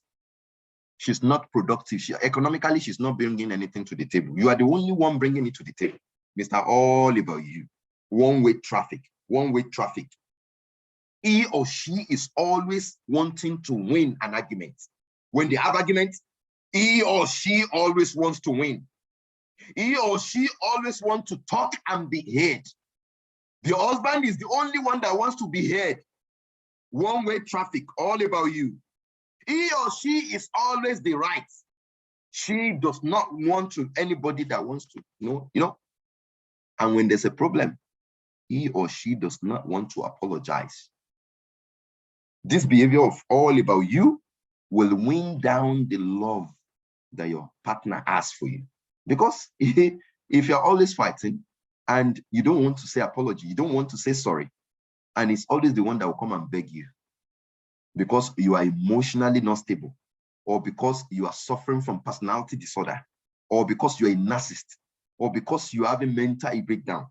She's not productive. Economically, she's not bringing anything to the table. You are the only one bringing it to the table. Mr. All about you. One-way traffic. One-way traffic. He or she is always wanting to win an argument. When they have arguments, he or she always wants to win. He or she always wants to talk and be heard. The husband is the only one that wants to be heard. One-way traffic, all about you. He or she is always the right. She does not want to anybody that wants to, you know. And when there's a problem, he or she does not want to apologize. This behavior of all about you will win down the love that your partner has for you. Because if you're always fighting and you don't want to say apology, you don't want to say sorry, and it's always the one that will come and beg you because you are emotionally not stable, or because you are suffering from personality disorder, or because you're a narcissist, or because you have a mental breakdown.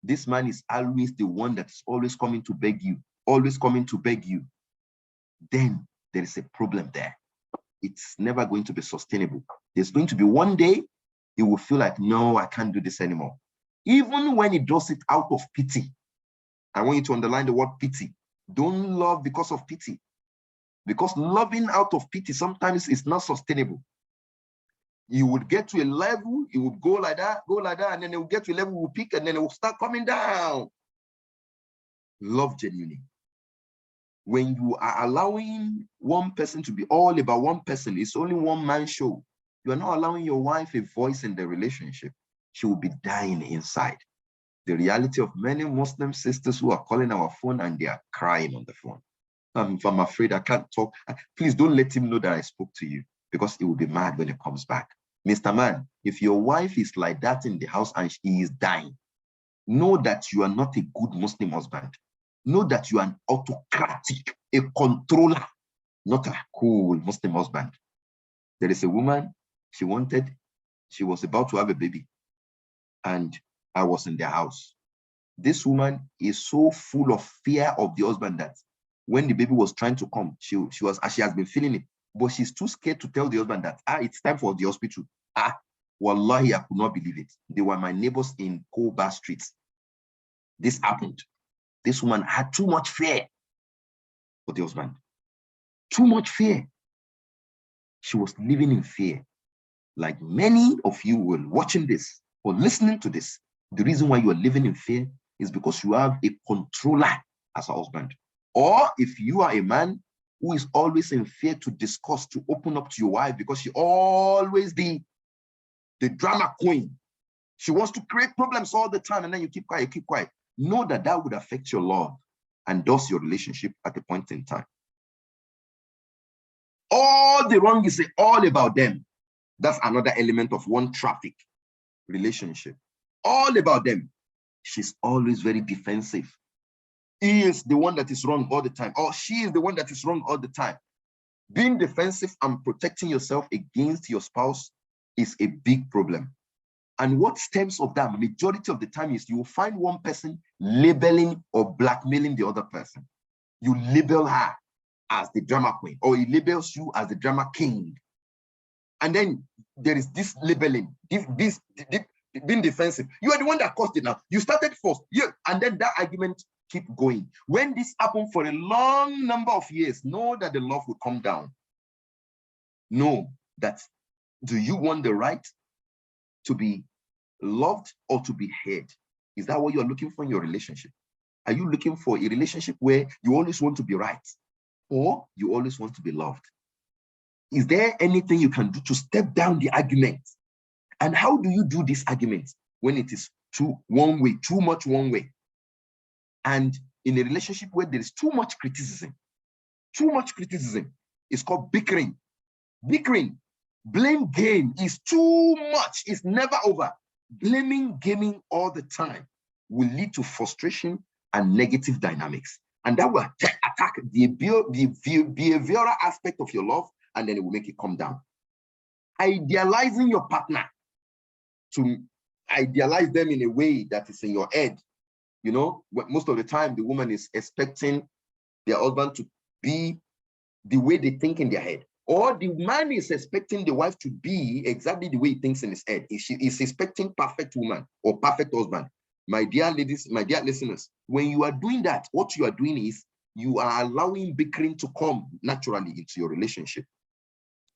This man is always the one that is always coming to beg you, always coming to beg you. Then there is a problem there. It's never going to be sustainable. There's going to be one day he will feel like, no, I can't do this anymore. Even when he does it out of pity. I want you to underline the word pity. Don't love because of pity. Because loving out of pity sometimes is not sustainable. You would get to a level, you would go like that, and then it will get to a level, it will peak, and then it will start coming down. Love genuinely. When you are allowing one person to be all about one person, it's only one man show. You are not allowing your wife a voice in the relationship. She will be dying inside. The reality of many Muslim sisters who are calling our phone and they are crying on the phone. If I'm afraid I can't talk, please don't let him know that I spoke to you, because he will be mad when he comes back. Mr. Man, if your wife is like that in the house and she is dying, know that you are not a good Muslim husband. Know that you are an autocratic, a controller, not a cool Muslim husband. There is a woman, she was about to have a baby, and I was in their house. This woman is so full of fear of the husband that when the baby was trying to come, she has been feeling it, but she's too scared to tell the husband that, it's time for the hospital. Wallahi, I could not believe it. They were my neighbors in Koba Street. This happened. This woman had too much fear for the husband. Too much fear. She was living in fear. Like many of you were watching this or listening to this, the reason why you are living in fear is because you have a controller as a husband. Or if you are a man who is always in fear to discuss, to open up to your wife, because she always the drama queen. She wants to create problems all the time, and then you keep quiet, keep quiet. Know that that would affect your love and thus your relationship at a point in time. All the wrong is all about them. That's another element of one traffic relationship. All about them. She's always very defensive. He is the one that is wrong all the time, or she is the one that is wrong all the time. Being defensive and protecting yourself against your spouse is a big problem. And what stems of that majority of the time is you will find one person labeling or blackmailing the other person. You label her as the drama queen, or he labels you as the drama king. And then there is this labeling, this being defensive. You are the one that caused it now. You started first. Yeah, and then that argument keep going. When this happened for a long number of years, know that the love will come down. Know that, do you want the right to be loved or to be heard? Is that what you're looking for in your relationship? Are you looking for a relationship where you always want to be right, or you always want to be loved? Is there anything you can do to step down the argument? And how do you do this argument when it is too much one way? And in a relationship where there is too much criticism is called bickering. Bickering, blame game is too much. It's never over. Blaming, gaming all the time will lead to frustration and negative dynamics. And that will attack the behavioral aspect of your love, and then it will make it come down. Idealizing your partner, to idealize them in a way that is in your head. You know, most of the time the woman is expecting their husband to be the way they think in their head, or the man is expecting the wife to be exactly the way he thinks in his head. She is expecting perfect woman or perfect husband. My dear ladies, my dear listeners, when you are doing that, what you are doing is you are allowing bickering to come naturally into your relationship.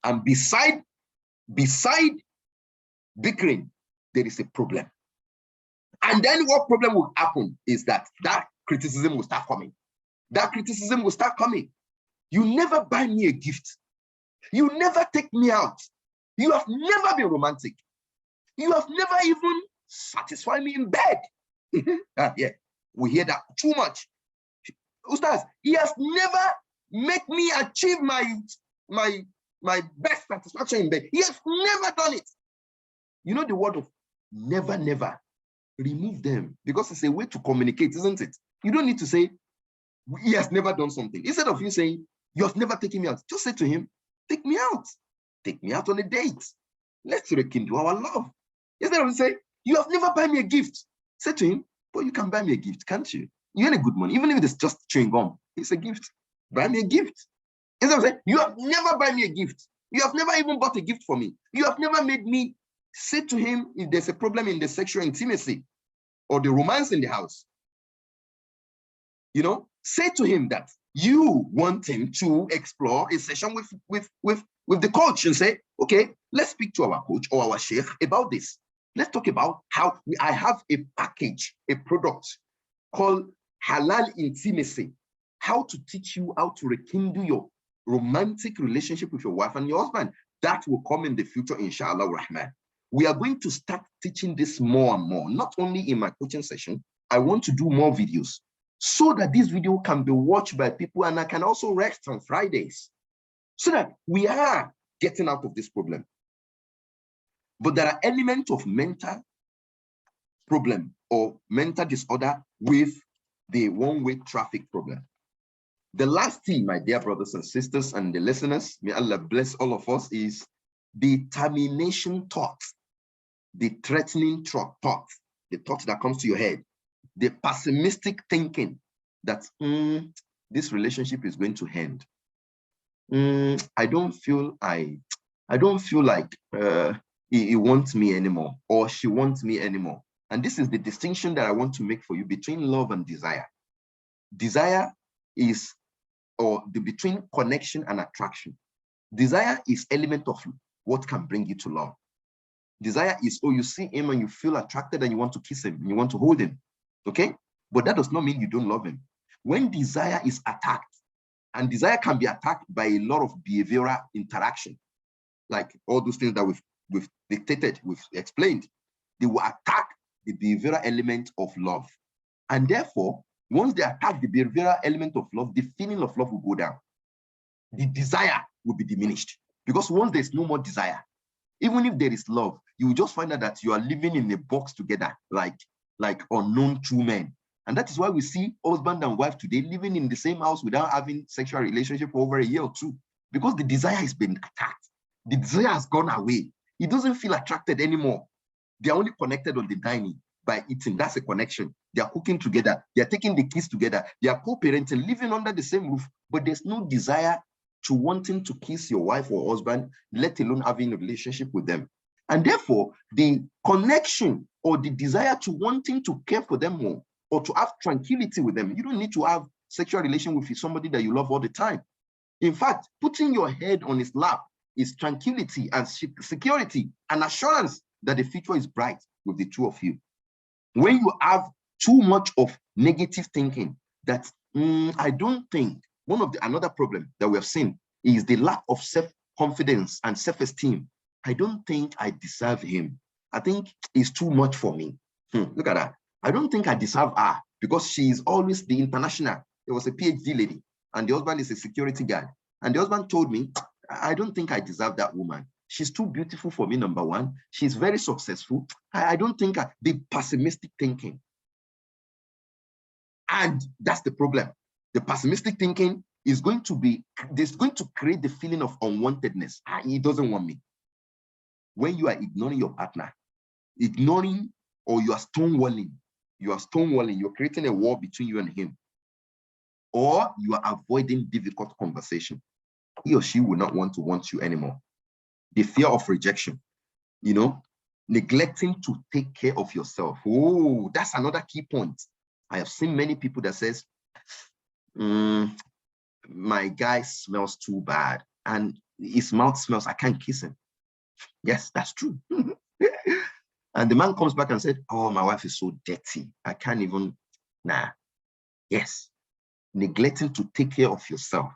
And beside bickering, there is a problem. And then what problem will happen is that criticism will start coming. That criticism will start coming. You never buy me a gift. You never take me out. You have never been romantic. You have never even satisfied me in bed. Yeah, we hear that too much. Ustadh, he has never made me achieve my best satisfaction in bed. He has never done it. You know the word of never, never. Remove them, because it's a way to communicate, isn't it? You don't need to say he has never done something. Instead of you saying you have never taken me out, just say to him, take me out. Take me out on a date. Let's rekindle our love. Instead of saying you have never buy me a gift, say to him, but you can buy me a gift, can't you? You earn a good money, even if it's just chewing gum. It's a gift. Buy me a gift. Instead of saying you have never buy me a gift. You have never even bought a gift for me. You have never made me. Say to him if there's a problem in the sexual intimacy or the romance in the house. You know, say to him that you want him to explore a session with the coach and say, okay, let's speak to our coach or our sheikh about this. Let's talk about how I have a package, a product called Halal Intimacy, how to teach you how to rekindle your romantic relationship with your wife and your husband. That will come in the future, inshallah rahman. We are going to start teaching this more and more, not only in my coaching session. I want to do more videos so that this video can be watched by people, and I can also rest on Fridays so that we are getting out of this problem. But there are elements of mental problem or mental disorder with the one-way traffic problem. The last thing, my dear brothers and sisters and the listeners, may Allah bless all of us, is the termination thought. The threatening thought, the thought that comes to your head, the pessimistic thinking that this relationship is going to end. I don't feel like he wants me anymore, or she wants me anymore. And this is the distinction that I want to make for you between love and desire. Desire is, between connection and attraction. Desire is element of what can bring you to love. Desire is, you see him and you feel attracted and you want to kiss him, and you want to hold him, okay? But that does not mean you don't love him. When desire is attacked, and desire can be attacked by a lot of behavioral interaction, like all those things that we've dictated, we've explained, they will attack the behavioral element of love. And therefore, once they attack the behavioral element of love, the feeling of love will go down. The desire will be diminished, because once there's no more desire, even if there is love, you will just find out that you are living in a box together, like unknown two men. And that is why we see husband and wife today living in the same house without having sexual relationship for over a year or two, because the desire has been attacked. The desire has gone away. He doesn't feel attracted anymore. They are only connected on the dining by eating. That's a connection. They are cooking together. They are taking the kids together. They are co-parenting, living under the same roof, but there's no desire to wanting to kiss your wife or husband, let alone having a relationship with them. And therefore, the connection or the desire to wanting to care for them more or to have tranquility with them, you don't need to have sexual relation with somebody that you love all the time. In fact, putting your head on his lap is tranquility and security and assurance that the future is bright with the two of you. When you have too much of negative thinking, that I don't think, another problem that we have seen is the lack of self-confidence and self-esteem. I don't think I deserve him. I think it's too much for me. Look at that. I don't think I deserve her, because she is always the international. There was a PhD lady, and the husband is a security guard. And the husband told me, I don't think I deserve that woman. She's too beautiful for me, number one. She's very successful. I don't think the pessimistic thinking. And that's the problem. The pessimistic thinking is going to create the feeling of unwantedness. He doesn't want me. When you are ignoring your partner, or you are stonewalling, you're creating a wall between you and him, or you are avoiding difficult conversation, he or she will not want you anymore. The fear of rejection, neglecting to take care of yourself. Oh, that's another key point. I have seen many people that says, my guy smells too bad and his mouth smells, I can't kiss him. Yes, that's true. And the man comes back and said, oh, my wife is so dirty. I can't even, nah. Yes. Neglecting to take care of yourself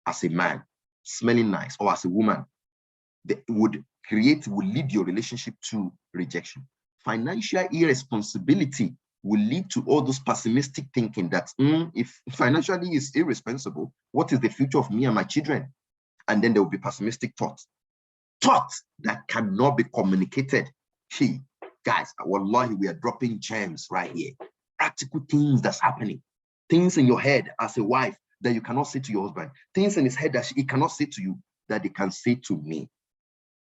as a man, smelling nice, or as a woman, that would lead your relationship to rejection. Financial irresponsibility will lead to all those pessimistic thinking that if financially is irresponsible, what is the future of me and my children? And then there will be pessimistic thoughts that cannot be communicated. Hey, guys, wallahi, we are dropping gems right here. Practical things that's happening. Things in your head as a wife that you cannot say to your husband. Things in his head that he cannot say to you that they can say to me.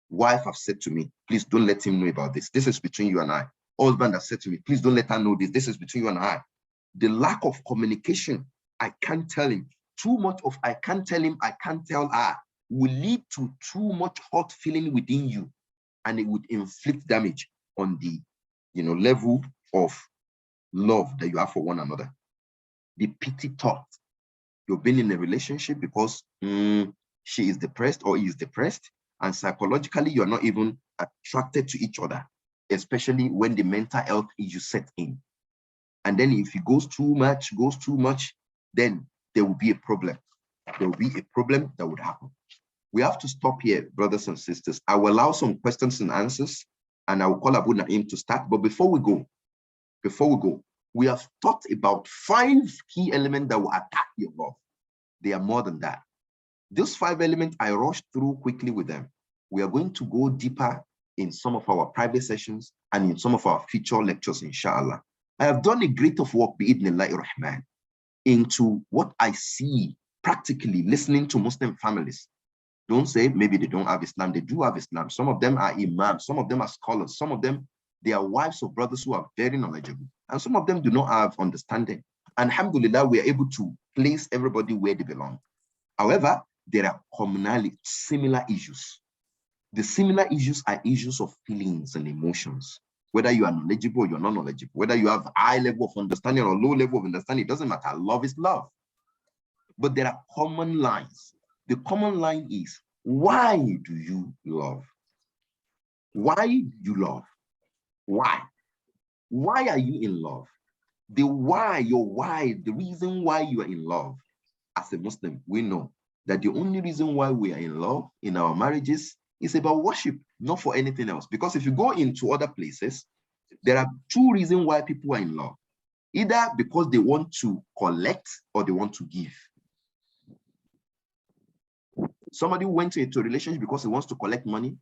Wife have said to me, please don't let him know about this. This is between you and I. Husband has said to me, please don't let her know this. This is between you and I. The lack of communication, I can't tell him. Too much of I can't tell him, I can't tell her, will lead to too much hot feeling within you, and it would inflict damage on the level of love that you have for one another. The pity thought. You've been in a relationship because she is depressed or he is depressed, and psychologically you're not even attracted to each other, especially when the mental health issue set in. And then if it goes too much, then there will be a problem. There will be a problem that would happen. We have to stop here, brothers and sisters. I will allow some questions and answers, and I will call Abu Naim to start. But before we go, we have thought about 5 key elements that will attack your love. They are more than that. Those 5 elements, I rushed through quickly with them. We are going to go deeper in some of our private sessions and in some of our future lectures, inshallah. I have done a great of work, bi'idhnillahi rahman, into what I see practically listening to Muslim families. Don't say maybe they don't have Islam. They do have Islam. Some of them are imams. Some of them are scholars. Some of them, they are wives of brothers who are very knowledgeable. And some of them do not have understanding. And alhamdulillah, we are able to place everybody where they belong. However, there are similar issues. The similar issues are issues of feelings and emotions. Whether you are knowledgeable or you're not knowledgeable, whether you have high level of understanding or low level of understanding, it doesn't matter. Love is love. But there are common lines. The common line is, why do you love? Why do you love? Why? Why are you in love? The why, the reason why you are in love. As a Muslim, we know that the only reason why we are in love in our marriages is about worship, not for anything else. Because if you go into other places, there are 2 reasons why people are in love. Either because they want to collect or they want to give. Somebody went into a relationship because he wants to collect money,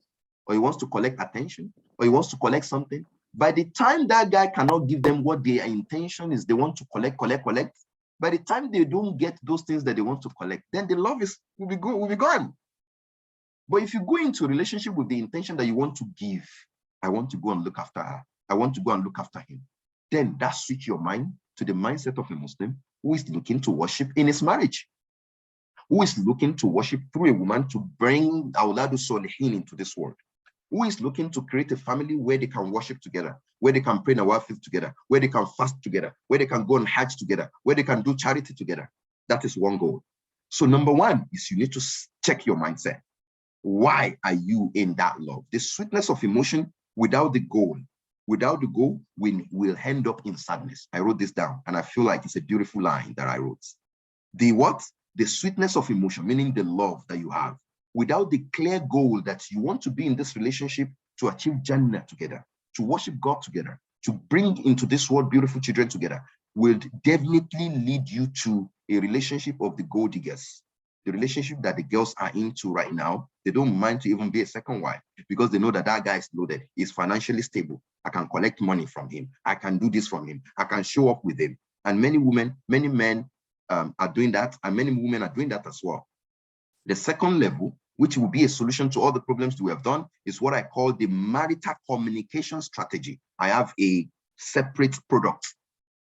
or he wants to collect attention, or he wants to collect something. By the time that guy cannot give them what their intention is, they want to collect. By the time they don't get those things that they want to collect, then the love will be gone. But if you go into a relationship with the intention that you want to give, I want to go and look after her, I want to go and look after him, then that switch your mind to the mindset of a Muslim who is looking to worship in his marriage, who is looking to worship through a woman to bring awladus solihin into this world, who is looking to create a family where they can worship together, where they can pray nawafil together, where they can fast together, where they can go on Hajj together, where they can do charity together. That is one goal. So number 1 is you need to check your mindset. Why are you in that love? The sweetness of emotion without the goal. Without the goal, we will end up in sadness. I wrote this down, and I feel like it's a beautiful line that I wrote. The what? The sweetness of emotion, meaning the love that you have, without the clear goal that you want to be in this relationship to achieve Jannah together, to worship God together, to bring into this world beautiful children together, will definitely lead you to a relationship of the gold diggers. The relationship that the girls are into right now, they don't mind to even be a second wife because they know that that guy is loaded, he's financially stable. I can collect money from him. I can do this from him. I can show up with him. And many women, many men are doing that, and many women are doing that as well. The second level, which will be a solution to all the problems we have done, is what I call the marital communication strategy. I have a separate product,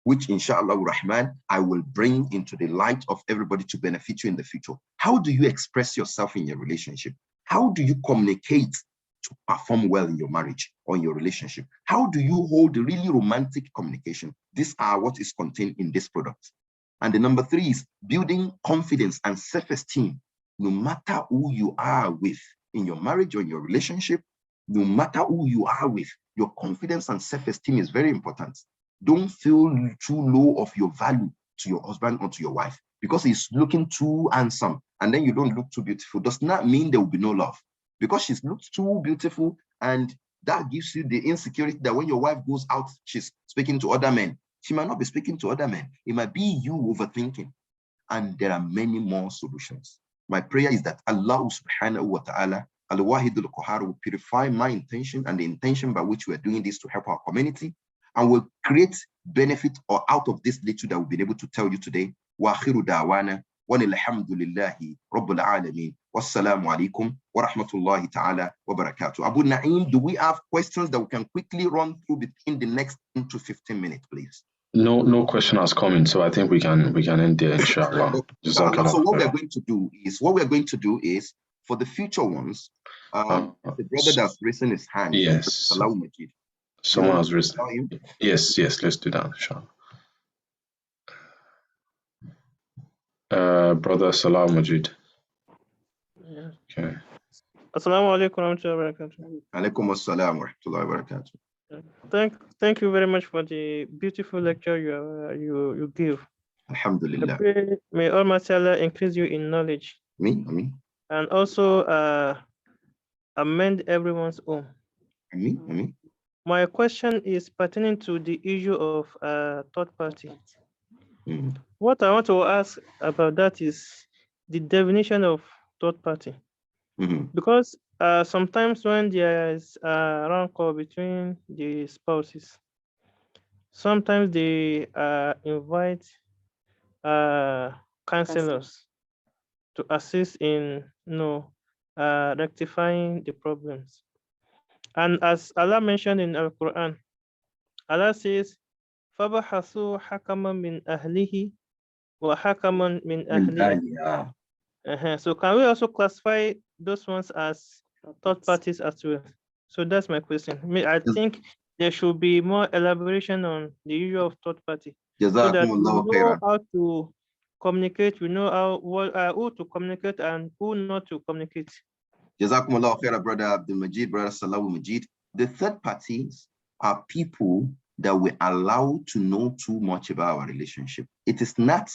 which inshallah rahman, I will bring into the light of everybody to benefit you in the future. How do you express yourself in your relationship? How do you communicate to perform well in your marriage or in your relationship? How do you hold really romantic communication? These are what is contained in this product. And the number 3 is building confidence and self-esteem, no matter who you are with in your marriage or in your relationship. No matter who you are with, your confidence and self-esteem is very important. Don't feel too low of your value to your husband or to your wife because he's looking too handsome and then you don't look too beautiful. Does not mean there will be no love, because she's looked too beautiful, and that gives you the insecurity that when your wife goes out, she's speaking to other men. She might not be speaking to other men. It might be you overthinking. And there are many more solutions. My prayer is that Allah subhanahu wa ta'ala, Al-Wahid al-Qahar, will purify my intention and the intention by which we are doing this to help our community, and will create benefit or out of this little that we've been able to tell you today. Wa akhiru da'wana wa alhamdulillahi rabbil alameen. Wassalamu alaikum wa rahmatullahi ta'ala wa barakatuh. Abu Na'im, do we have questions that we can quickly run through between the next 10 to 15 minutes, please? No question has come in, so I think we can end there, inshallah. So what we're going to do is for the future ones, the brother that's raising his hand. Yes. Someone has risen. Yes, let's do that, inshallah. Brother Salam Majid. Yeah. Okay. Assalamu alaikum warahmatullahi wabarakatuh. Alaikum assalam wa rahmatullahi wa barakatuh. Thank you very much for the beautiful lecture you give. Alhamdulillah. May Almighty Allah increase you in knowledge. Ameen. And also amend everyone's home. Ameen. My question is pertaining to the issue of third party. What I want to ask about that is the definition of third party. Because sometimes when there is a rancor between the spouses, sometimes they invite counselors to assist in rectifying the problems. And as Allah mentioned in Al-Quran, Allah says, فَبَحَثُوا حَكَمًا مِنْ أَهْلِهِ وَحَكَمًا مِنْ أَهْلِهِ. So can we also classify those ones as third parties as well? So that's my question. I think there should be more elaboration on the issue of third party, so that we know how to communicate, we know who to communicate and who not to communicate. Jazakumullah khairah, brother Abdul Majid, brother Salawu Majid. The third parties are people that we allow to know too much about our relationship. It is not,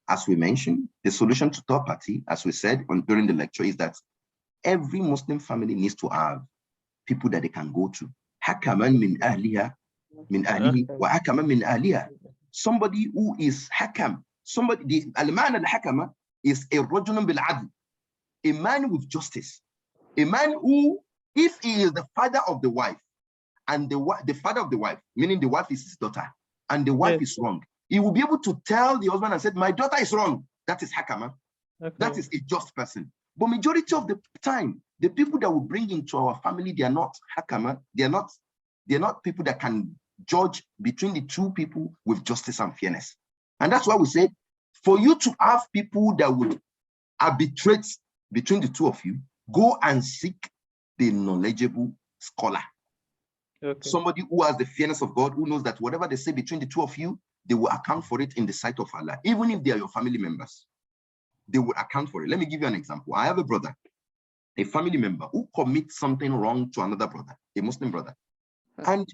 as we mentioned, the solution to third party, as we said during the lecture, is that every Muslim family needs to have people that they can go to. Hakaman min ahliha, min ahlihi, wa hakaman min ahliha. Somebody who is hakam, the al-ma'na al-hakama is a rajulun bil adl, a man with justice, a man who, if he is the father of the wife, and the father of the wife, meaning the wife is his daughter, and the wife is wrong, he will be able to tell the husband and say, my daughter is wrong. That is hakama. That is a just person. But majority of the time, the people that we bring into our family, they are not hakama. They are not people that can judge between the two people with justice and fairness. And that's why we said, for you to have people that would arbitrate between the two of you, go and seek the knowledgeable scholar. Somebody who has the fairness of God, who knows that whatever they say between the two of you, they will account for it in the sight of Allah. Even if they are your family members, they will account for it. Let me give you an example. I have a brother, a family member, who commits something wrong to another brother, a Muslim brother. And,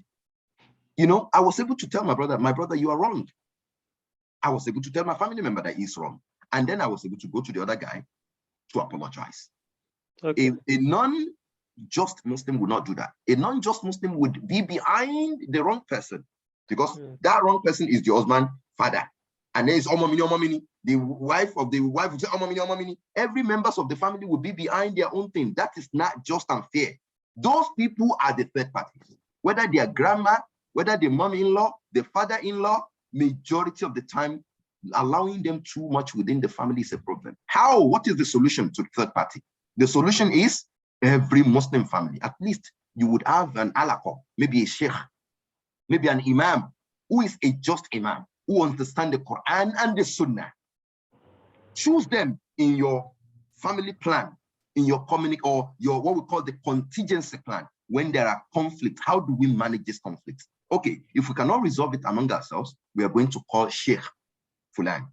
I was able to tell my brother, you are wrong. I was able to tell my family member that he's wrong. And then I was able to go to the other guy to apologize. A non-just Muslim would not do that. A non-just Muslim would be behind the wrong person, because that wrong person is the husband, father. And then it's omomini. The wife would say omomini. Every members of the family would be behind their own thing. That is not just and fair. Those people are the third parties. Whether their grandma, whether the mom-in-law, the father-in-law, majority of the time, allowing them too much within the family is a problem. How? What is the solution to the third party? The solution is every Muslim family, at least you would have an alaqah, maybe a sheikh, maybe an imam, who is a just imam, who understands the Quran and the Sunnah. Choose them in your family plan, in your community, or your what we call the contingency plan. When there are conflicts, how do we manage this conflict? Okay, if we cannot resolve it among ourselves, we are going to call Sheikh Fulan.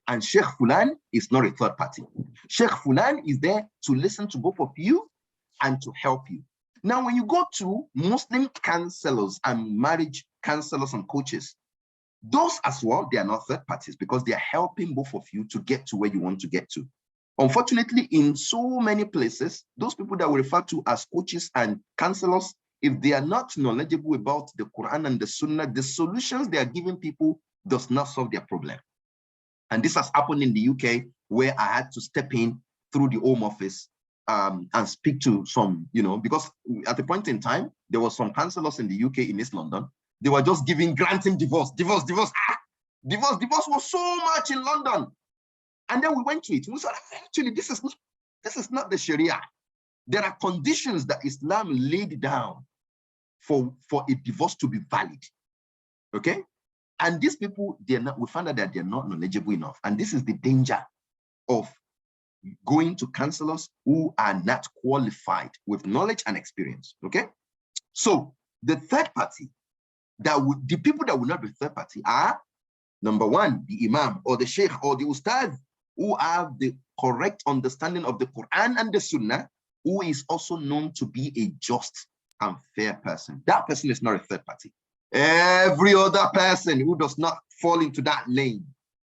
And Sheikh Fulan is not a third party. Sheikh Fulan is there to listen to both of you and to help you. Now, when you go to Muslim counselors and marriage counselors and coaches, those as well, they are not third parties because they are helping both of you to get to where you want to get to. Unfortunately, in so many places, those people that we refer to as coaches and counselors, if they are not knowledgeable about the Quran and the Sunnah, the solutions they are giving people does not solve their problem. And this has happened in the UK, where I had to step in through the Home Office and speak to some, because at the point in time, there was some counselors in the UK, in East London. They were just granting divorce. Divorce was so much in London. And then we went to it. We said, actually, this is not the Sharia. There are conditions that Islam laid down for a divorce to be valid. Okay? And these people, we found out that they're not knowledgeable enough. And this is the danger of going to counselors who are not qualified with knowledge and experience. Okay? So the third party, the people that will not be third party are, number one, the Imam or the Sheikh or the Ustadh, who have the correct understanding of the Quran and the Sunnah, who is also known to be a just and fair person. That person is not a third party. Every other person who does not fall into that lane,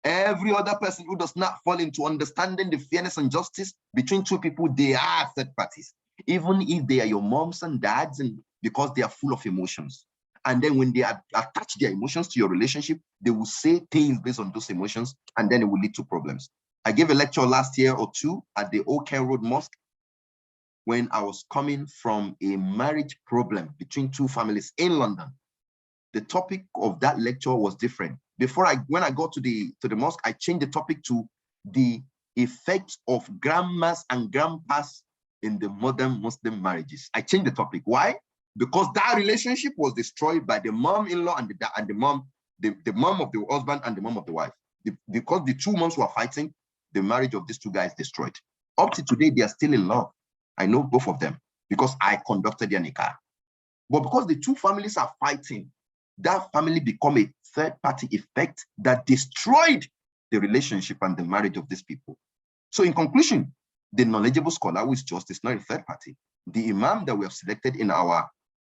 every other person who does not fall into understanding the fairness and justice between two people, they are third parties. Even if they are your moms and dads, and because they are full of emotions. And then when they attach their emotions to your relationship, they will say things based on those emotions, and then it will lead to problems. I gave a lecture last year or two at the Old Kent Road Mosque when I was coming from a marriage problem between two families in London. The topic of that lecture was different. When I got to the mosque, I changed the topic to the effect of grandmas and grandpas in the modern Muslim marriages. I changed the topic. Why? Because that relationship was destroyed by the mom-in-law and the mom of the husband and the mom of the wife. Because the two moms were fighting, the marriage of these two guys destroyed. Up to today, they are still in love. I know both of them because I conducted their nikah. But because the two families are fighting, that family become a third-party effect that destroyed the relationship and the marriage of these people. So in conclusion, the knowledgeable scholar who is just is not a third party. The imam that we have selected in our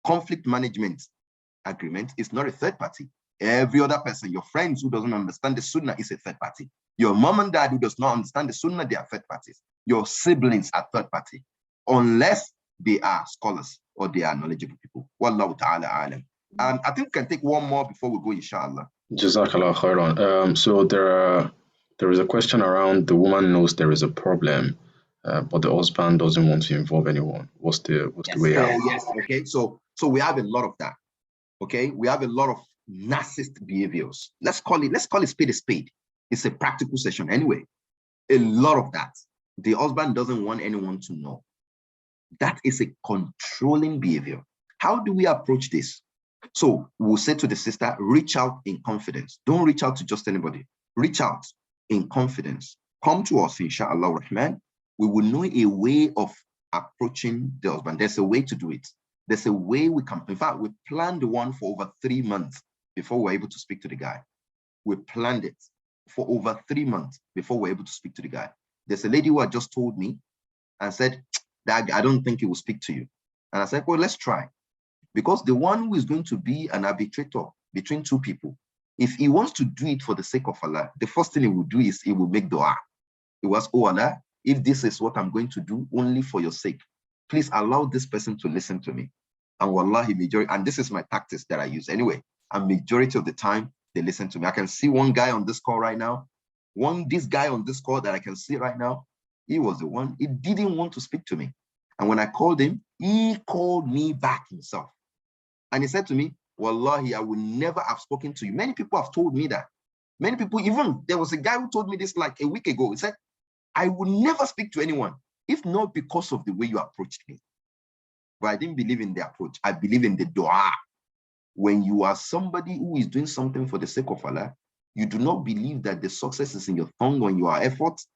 conflict management agreement is not a third party. Every other person, your friends who doesn't understand the Sunnah is a third party. Your mom and dad who does not understand the Sunnah, they are third parties. Your siblings are third party, unless they are scholars or they are knowledgeable people. Wallahu ta'ala alam. I think we can take one more before we go, inshallah. Jazakallah khairan. So there is a question around the woman knows there is a problem, but the husband doesn't want to involve anyone. What's the way out? Yes. Okay. So we have a lot of that. Okay. We have a lot of narcissistic behaviors. Let's call it spade a spade. It's a practical session anyway. A lot of that. The husband doesn't want anyone to know. That is a controlling behavior. How do we approach this? So we'll say to the sister, reach out in confidence. Don't reach out to just anybody. Reach out in confidence. Come to us, inshallah rahman. We will know a way of approaching the husband. There's a way to do it. There's a way we can. In fact, we planned one for over 3 months before we're able to speak to the guy. We planned it for over 3 months before we're able to speak to the guy. There's a lady who had just told me and said, that I don't think he will speak to you. And I said, well, let's try. Because the one who is going to be an arbitrator between two people, if he wants to do it for the sake of Allah, the first thing he will do is he will make dua. He was, oh Allah, if this is what I'm going to do only for your sake, please allow this person to listen to me. And wallahi, majority, and this is my tactics that I use anyway, and majority of the time, they listen to me. I can see one guy on this call right now, this guy on this call that I can see right now, he was the one, he didn't want to speak to me. And when I called him, he called me back himself. And he said to me, wallahi, I would never have spoken to you. Many people have told me that. Many people, even there was a guy who told me this like a week ago. He said, I would never speak to anyone, if not because of the way you approached me. But I didn't believe in the approach. I believe in the dua. When you are somebody who is doing something for the sake of Allah, you do not believe that the success is in your tongue or in your efforts.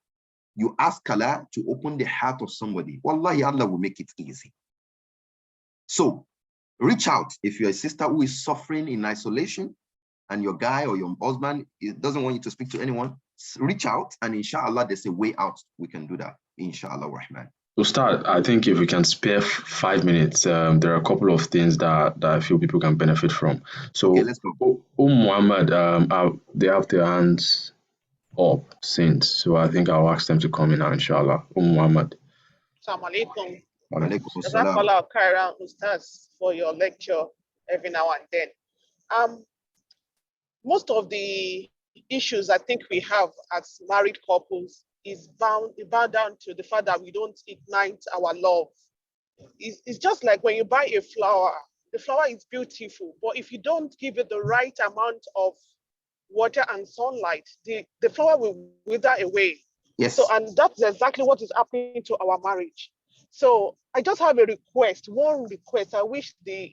You ask Allah to open the heart of somebody. Wallahi, Allah will make it easy. So reach out. If you're a sister who is suffering in isolation and your guy or your husband doesn't want you to speak to anyone, reach out, and inshallah, there's a way out. We can do that. Inshallah rahman. Ustad, I think if we can spare 5 minutes, there are a couple of things that I feel people can benefit from. Okay, So, let's go. Muhammad, they have their hands up since, so I think I'll ask them to come in now, inshallah. Muhammad. Assalamu alaikum. Alaikum salam. Jazakallah khairan, Ustadh, for your lecture every now and then. Most of the issues I think we have as married couples is bound down to the fact that we don't ignite our love. It's just like when you buy a flower, the flower is beautiful, but if you don't give it the right amount of water and sunlight, the flower will wither away. Yes. So, and that's exactly what is happening to our marriage. So I just have a request, one request. I wish the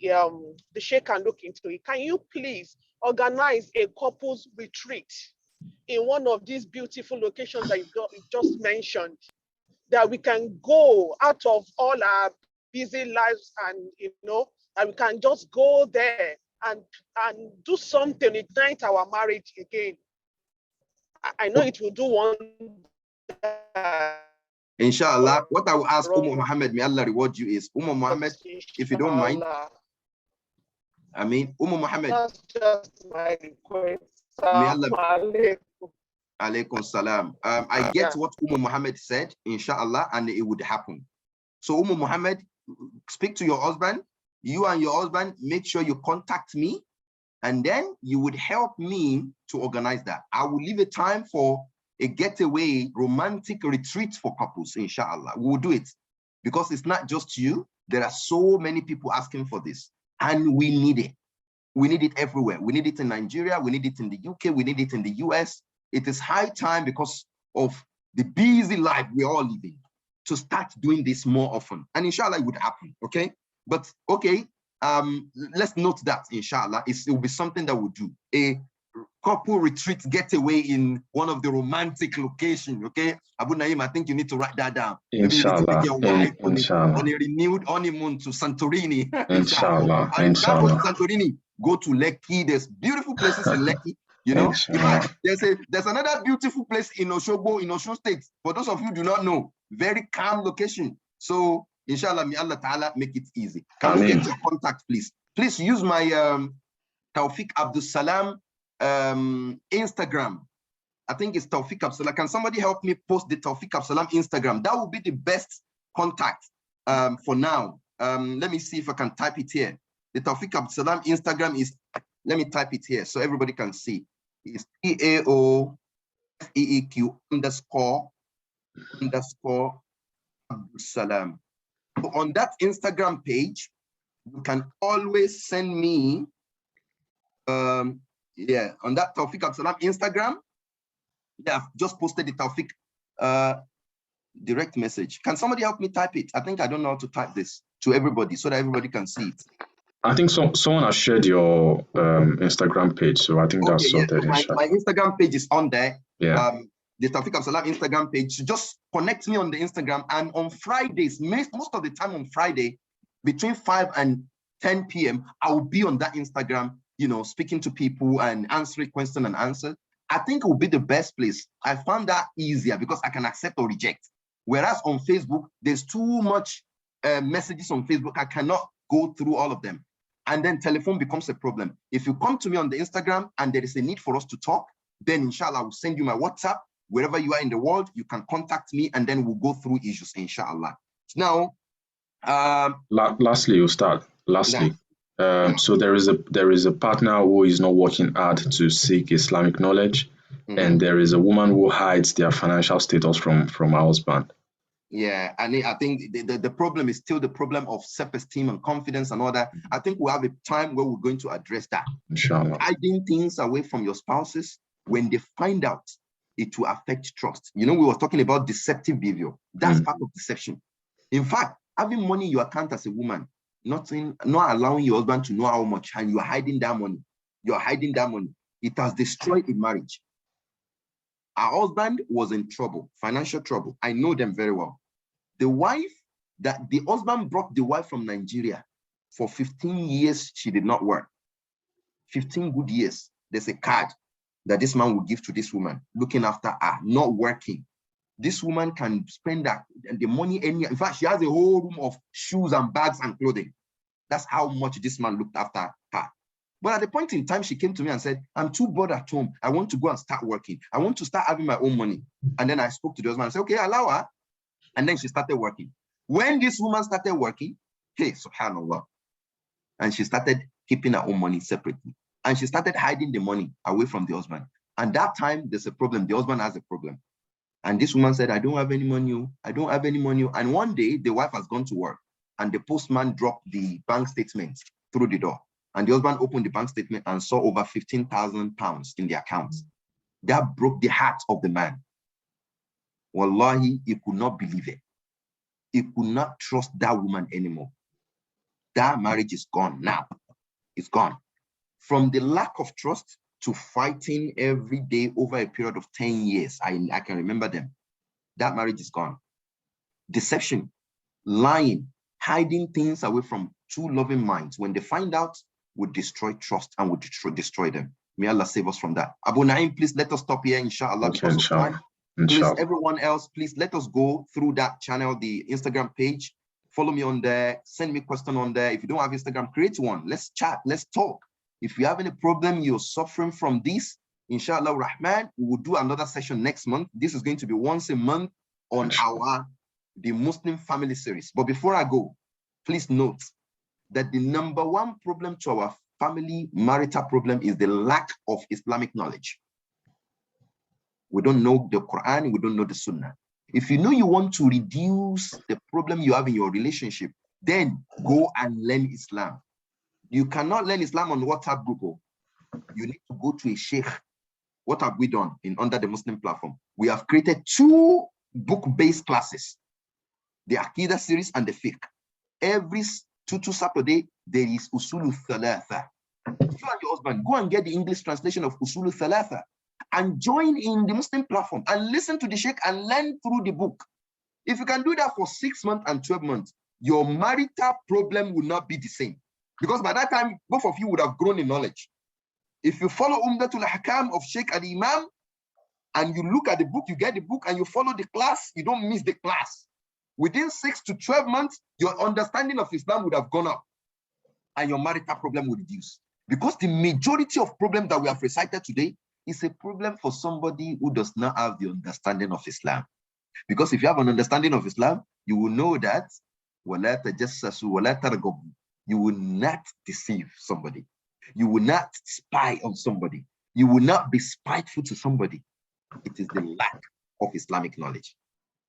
Sheikh can look into it. Can you please organize a couples retreat in one of these beautiful locations that you just mentioned, that we can go out of all our busy lives and, that we can just go there and do something, ignite our marriage again. I know it will do one. Inshallah, what I will ask Muhammad, may Allah reward you, is Muhammad, if you don't mind. I mean, Muhammad. That's just my request. May Allah. Alaikum salam. I get what Muhammad said, inshallah, and it would happen. So Muhammad, speak to your husband. You and your husband, make sure you contact me, and then you would help me to organize that. I will leave a time for a getaway romantic retreat for couples, inshallah. We'll do it because it's not just you. There are so many people asking for this, and we need it. We need it everywhere. We need it in Nigeria. We need it in the UK. We need it in the US. It is high time, because of the busy life we're all living, to start doing this more often. And inshallah, it would happen, okay? But okay, let's note that, inshallah, it will be something that we'll do. A couple retreat getaway in one of the romantic locations, okay? Abu Naim, I think you need to write that down. Inshallah. Maybe you need to take your wife Inshallah. on a renewed honeymoon to Santorini. Inshallah. And Inshallah. go to Santorini, go to Lekki. There's beautiful places in Lekki. You know, in fact, there's another beautiful place in Oshogbo, in Osun State. For those of you who do not know, very calm location. So, inshallah, may Allah Ta'ala make it easy. Can we get your contact, please? Please use my Taofeeq AbdusSalam Instagram. I think it's Taofeeq AbdusSalam. Can somebody help me post the Taofeeq AbdusSalam Instagram? That would be the best contact for now. Let me see if I can type it here. The Taofeeq AbdusSalam Instagram is, let me type it here so everybody can see. It's TAOFEEQ _AbdusSalam. So on that Instagram page, you can always send me, on that Taofeeq AbdusSalam Instagram. Yeah, I've just posted the Taofeeq direct message. Can somebody help me type it? I think I don't know how to type this to everybody so that everybody can see it. I think someone has shared your Instagram page, so I think that's sorted. Yeah. So my Instagram page is on there. Yeah. The Taofeeq AbdusSalam Instagram page. So just connect me on the Instagram, and on Fridays, most of the time on Friday, between 5 and 10 p.m., I will be on that Instagram, you know, speaking to people and answering questions and answers. I think it will be the best place. I found that easier because I can accept or reject. Whereas on Facebook, there's too much messages on Facebook. I cannot go through all of them. And then telephone becomes a problem. If you come to me on the Instagram and there is a need for us to talk, then inshallah, I will send you my WhatsApp. Wherever you are in the world, you can contact me and then we'll go through issues, inshallah. Now, lastly, Ustad, so there is a partner who is not working hard to seek Islamic knowledge, and there is a woman who hides their financial status from her husband. Yeah, and I think the problem is still the problem of self-esteem and confidence and all that. I think we'll have a time where we're going to address that. Inshallah. Hiding things away from your spouses, when they find out, it will affect trust. You know, we were talking about deceptive behavior. That's part of deception. In fact, having money in your account as a woman, not allowing your husband to know how much, and you're hiding that money. You're hiding that money. It has destroyed a marriage. Our husband was in trouble, financial trouble. I know them very well. The husband brought the wife from Nigeria. For 15 years, she did not work. 15 good years. There's a card that this man will give to this woman, looking after her, not working. This woman can spend the money in fact, she has a whole room of shoes and bags and clothing. That's how much this man looked after her. But at the point in time, she came to me and said, I'm too bored at home. I want to go and start working. I want to start having my own money. And then I spoke to the husband and said, okay, allow her. And then she started working. When this woman started working, hey, subhanAllah, and she started keeping her own money separately. And she started hiding the money away from the husband. And that time, there's a problem. The husband has a problem. And this woman said, I don't have any money. I don't have any money. And one day, the wife has gone to work. And the postman dropped the bank statement through the door. And the husband opened the bank statement and saw over 15,000 pounds in the account. That broke the heart of the man. Wallahi, he could not believe it. He could not trust that woman anymore. That marriage is gone now. It's gone. From the lack of trust to fighting every day over a period of 10 years. I can remember them. That marriage is gone. Deception, lying, hiding things away from two loving minds. When they find out, would destroy trust and would destroy them. May Allah save us from that. Abu Naim, please let us stop here, inshallah. Okay, inshallah. Please, everyone else, please let us go through that channel, the Instagram page. Follow me on there. Send me a question on there. If you don't have Instagram, create one. Let's chat. Let's talk. If you have any problem, you're suffering from this, inshallah Rahman, we will do another session next month. This is going to be once a month on the Muslim family series. But before I go, please note that the #1 problem to our family marital problem is the lack of Islamic knowledge. We don't know the Quran, we don't know the Sunnah. If you know you want to reduce the problem you have in your relationship, then go and learn Islam. You cannot learn Islam on WhatsApp group. You need to go to a sheikh. What have we done under the Muslim platform? We have created 2 book-based classes, the Aqidah series and the Fiqh. Every 2 Saturday, there is Usulu Thalatha. You and your husband, go and get the English translation of Usulu Thalatha and join in the Muslim platform and listen to the sheikh and learn through the book. If you can do that for 6 months and 12 months, your marital problem will not be the same. Because by that time, both of you would have grown in knowledge. If you follow Umdatul Hakam of Sheikh Al-Imam, and you look at the book, you get the book, and you follow the class, you don't miss the class. Within 6 to 12 months, your understanding of Islam would have gone up, and your marital problem would reduce. Because the majority of problems that we have recited today is a problem for somebody who does not have the understanding of Islam. Because if you have an understanding of Islam, you will know that وَلَا تَجَسَّسُوا وَلَا تَرْغَبُوا. You will not deceive somebody. You will not spy on somebody. You will not be spiteful to somebody. It is the lack of Islamic knowledge.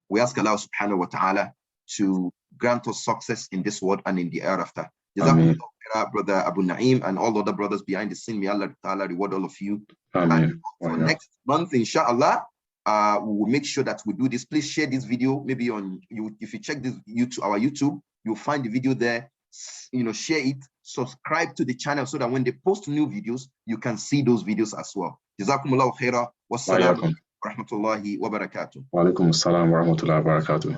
We ask Allah subhanahu wa ta'ala to grant us success in this world and in the hereafter. Jazakumullah, Brother Abu Naim and all other brothers behind the scene. May Allah ta'ala reward all of you. And for next month, inshallah, we will make sure that we do this. Please share this video. Maybe on you, if you check this our YouTube, you'll find the video there. Share it, subscribe to the channel so that when they post new videos, you can see those videos as well. Jazakumullahu khaira. Wassalamu alaikum wa rahmatullahi wa barakatuh. Wa alaikum assalam wa rahmatullahi wa barakatuh.